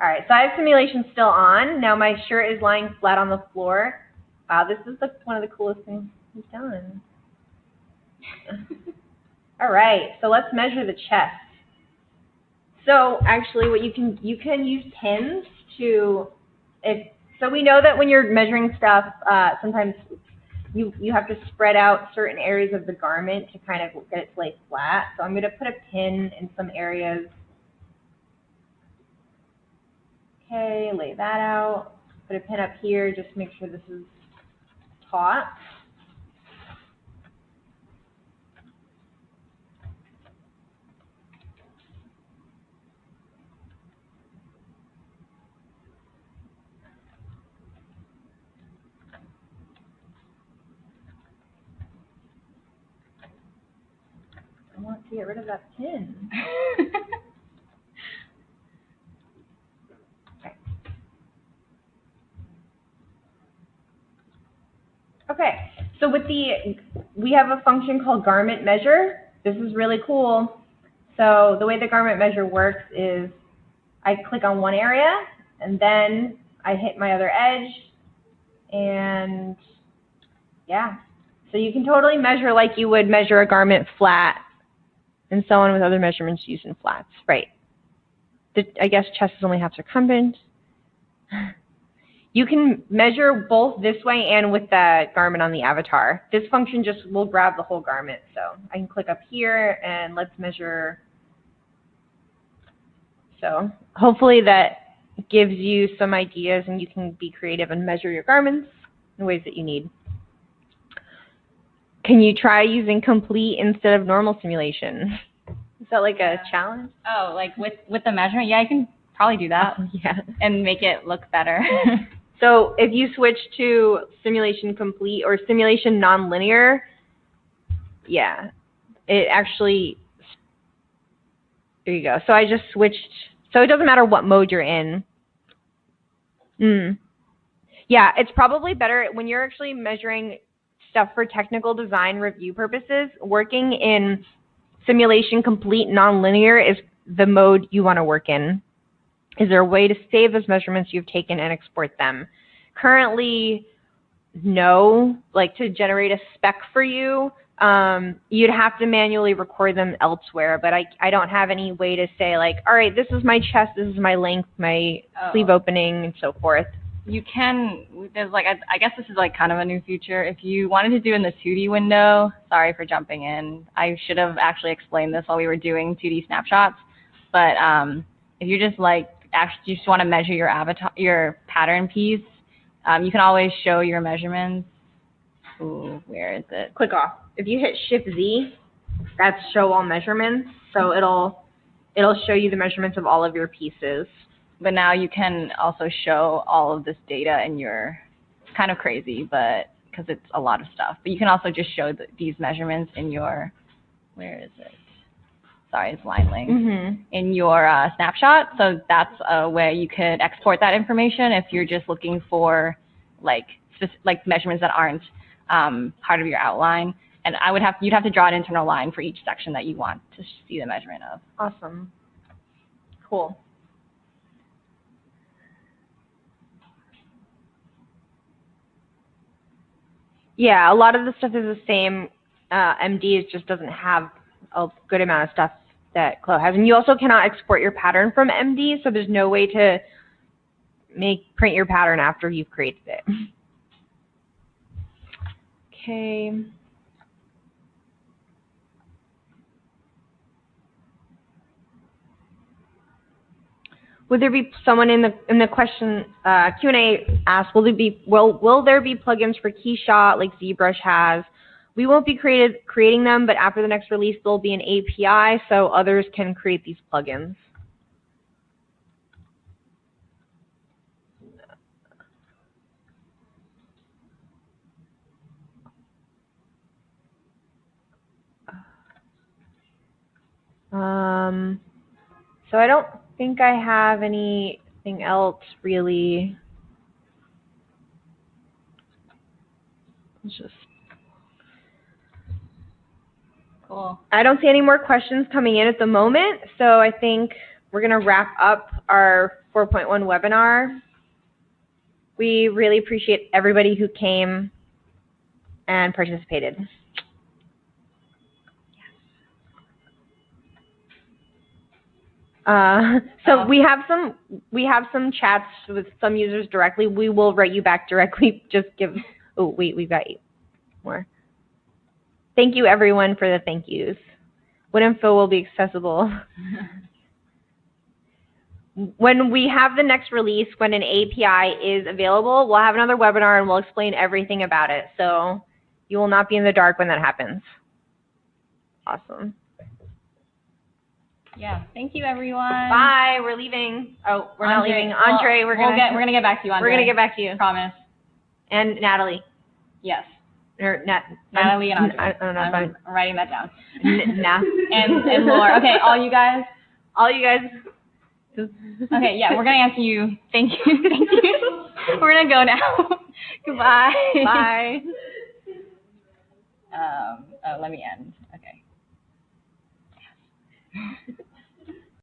All right, so I have simulation still on. Now my shirt is lying flat on the floor. Wow, this is one of the coolest things we've done. All right, so let's measure the chest. So actually, what you can use pins to, so we know that when you're measuring stuff, sometimes you have to spread out certain areas of the garment to kind of get it to lay flat. So I'm going to put a pin in some areas. Okay, lay that out. Put a pin up here just to make sure this is taut. I want to get rid of that pin. Okay, so we have a function called garment measure. This is really cool. So the way the garment measure works is I click on one area, and then I hit my other edge, and yeah. So you can totally measure like you would measure a garment flat, and so on with other measurements used in flats. Right. I guess chest is only half circumference. You can measure both this way and with the garment on the avatar. This function just will grab the whole garment. So I can click up here and let's measure. So hopefully that gives you some ideas and you can be creative and measure your garments in ways that you need. Can you try using complete instead of normal simulation? Is that like a challenge? Oh, like with the measurement? Yeah, I can probably do that. Oh, yeah. And make it look better. So if you switch to simulation complete or simulation nonlinear, yeah, it actually, there you go. So I just switched, so it doesn't matter what mode you're in. Yeah, it's probably better when you're actually measuring stuff for technical design review purposes. Working in simulation complete nonlinear is the mode you want to work in. Is there a way to save those measurements you've taken and export them? Currently, no. Like to generate a spec for you, you'd have to manually record them elsewhere, but I don't have any way to say like, all right, this is my chest, this is my length, my sleeve opening, and so forth. You can, there's like, I guess this is like kind of a new feature. If you wanted to do in the 2D window, sorry for jumping in. I should have actually explained this while we were doing 2D snapshots, but if you're just like, actually you just want to measure your avatar, your pattern piece, you can always show your measurements. Ooh, where is it? Click off. If you hit Shift Z, that's show all measurements. So it'll show you the measurements of all of your pieces. But now you can also show all of this data in your, it's kind of crazy, but because it's a lot of stuff. But you can also just show these measurements in your, where is it? Sorry, it's line length. In your snapshot. So that's a way you could export that information if you're just looking for like measurements that aren't part of your outline. And you'd have to draw an internal line for each section that you want to see the measurement of. Awesome. Cool. Cool. Yeah, a lot of the stuff is the same. MD just doesn't have a good amount of stuff that CLO has. And you also cannot export your pattern from MD, so there's no way to print your pattern after you've created it. Okay. Would there be someone in the question Q&A asked, will there be plugins for Keyshot like ZBrush has? We won't be creating them, but after the next release there'll be an API so others can create these plugins. So I don't think I have anything else really. Just cool. I don't see any more questions coming in at the moment, so I think we're going to wrap up our 4.1 webinar. We really appreciate everybody who came and participated. So we have some chats with some users directly. We will write you back directly. Just give. Oh wait, we've got 8 more. Thank you everyone for the thank yous. What info will be accessible? When we have the next release, when an API is available, we'll have another webinar and we'll explain everything about it. So you will not be in the dark when that happens. Awesome. Yeah, thank you everyone. Bye, we're leaving. Oh, we're not leaving. Andre, we're gonna get back to you, Andre. We're gonna get back to you. Promise. And Natalie. Yes. Or Natalie and Andre. I don't know. I'm writing that down. Nah. and Laura. Okay, all you guys. Okay, yeah, we're gonna answer you. Thank you. Thank you. We're gonna go now. Goodbye. Bye. Oh, let me end. Okay.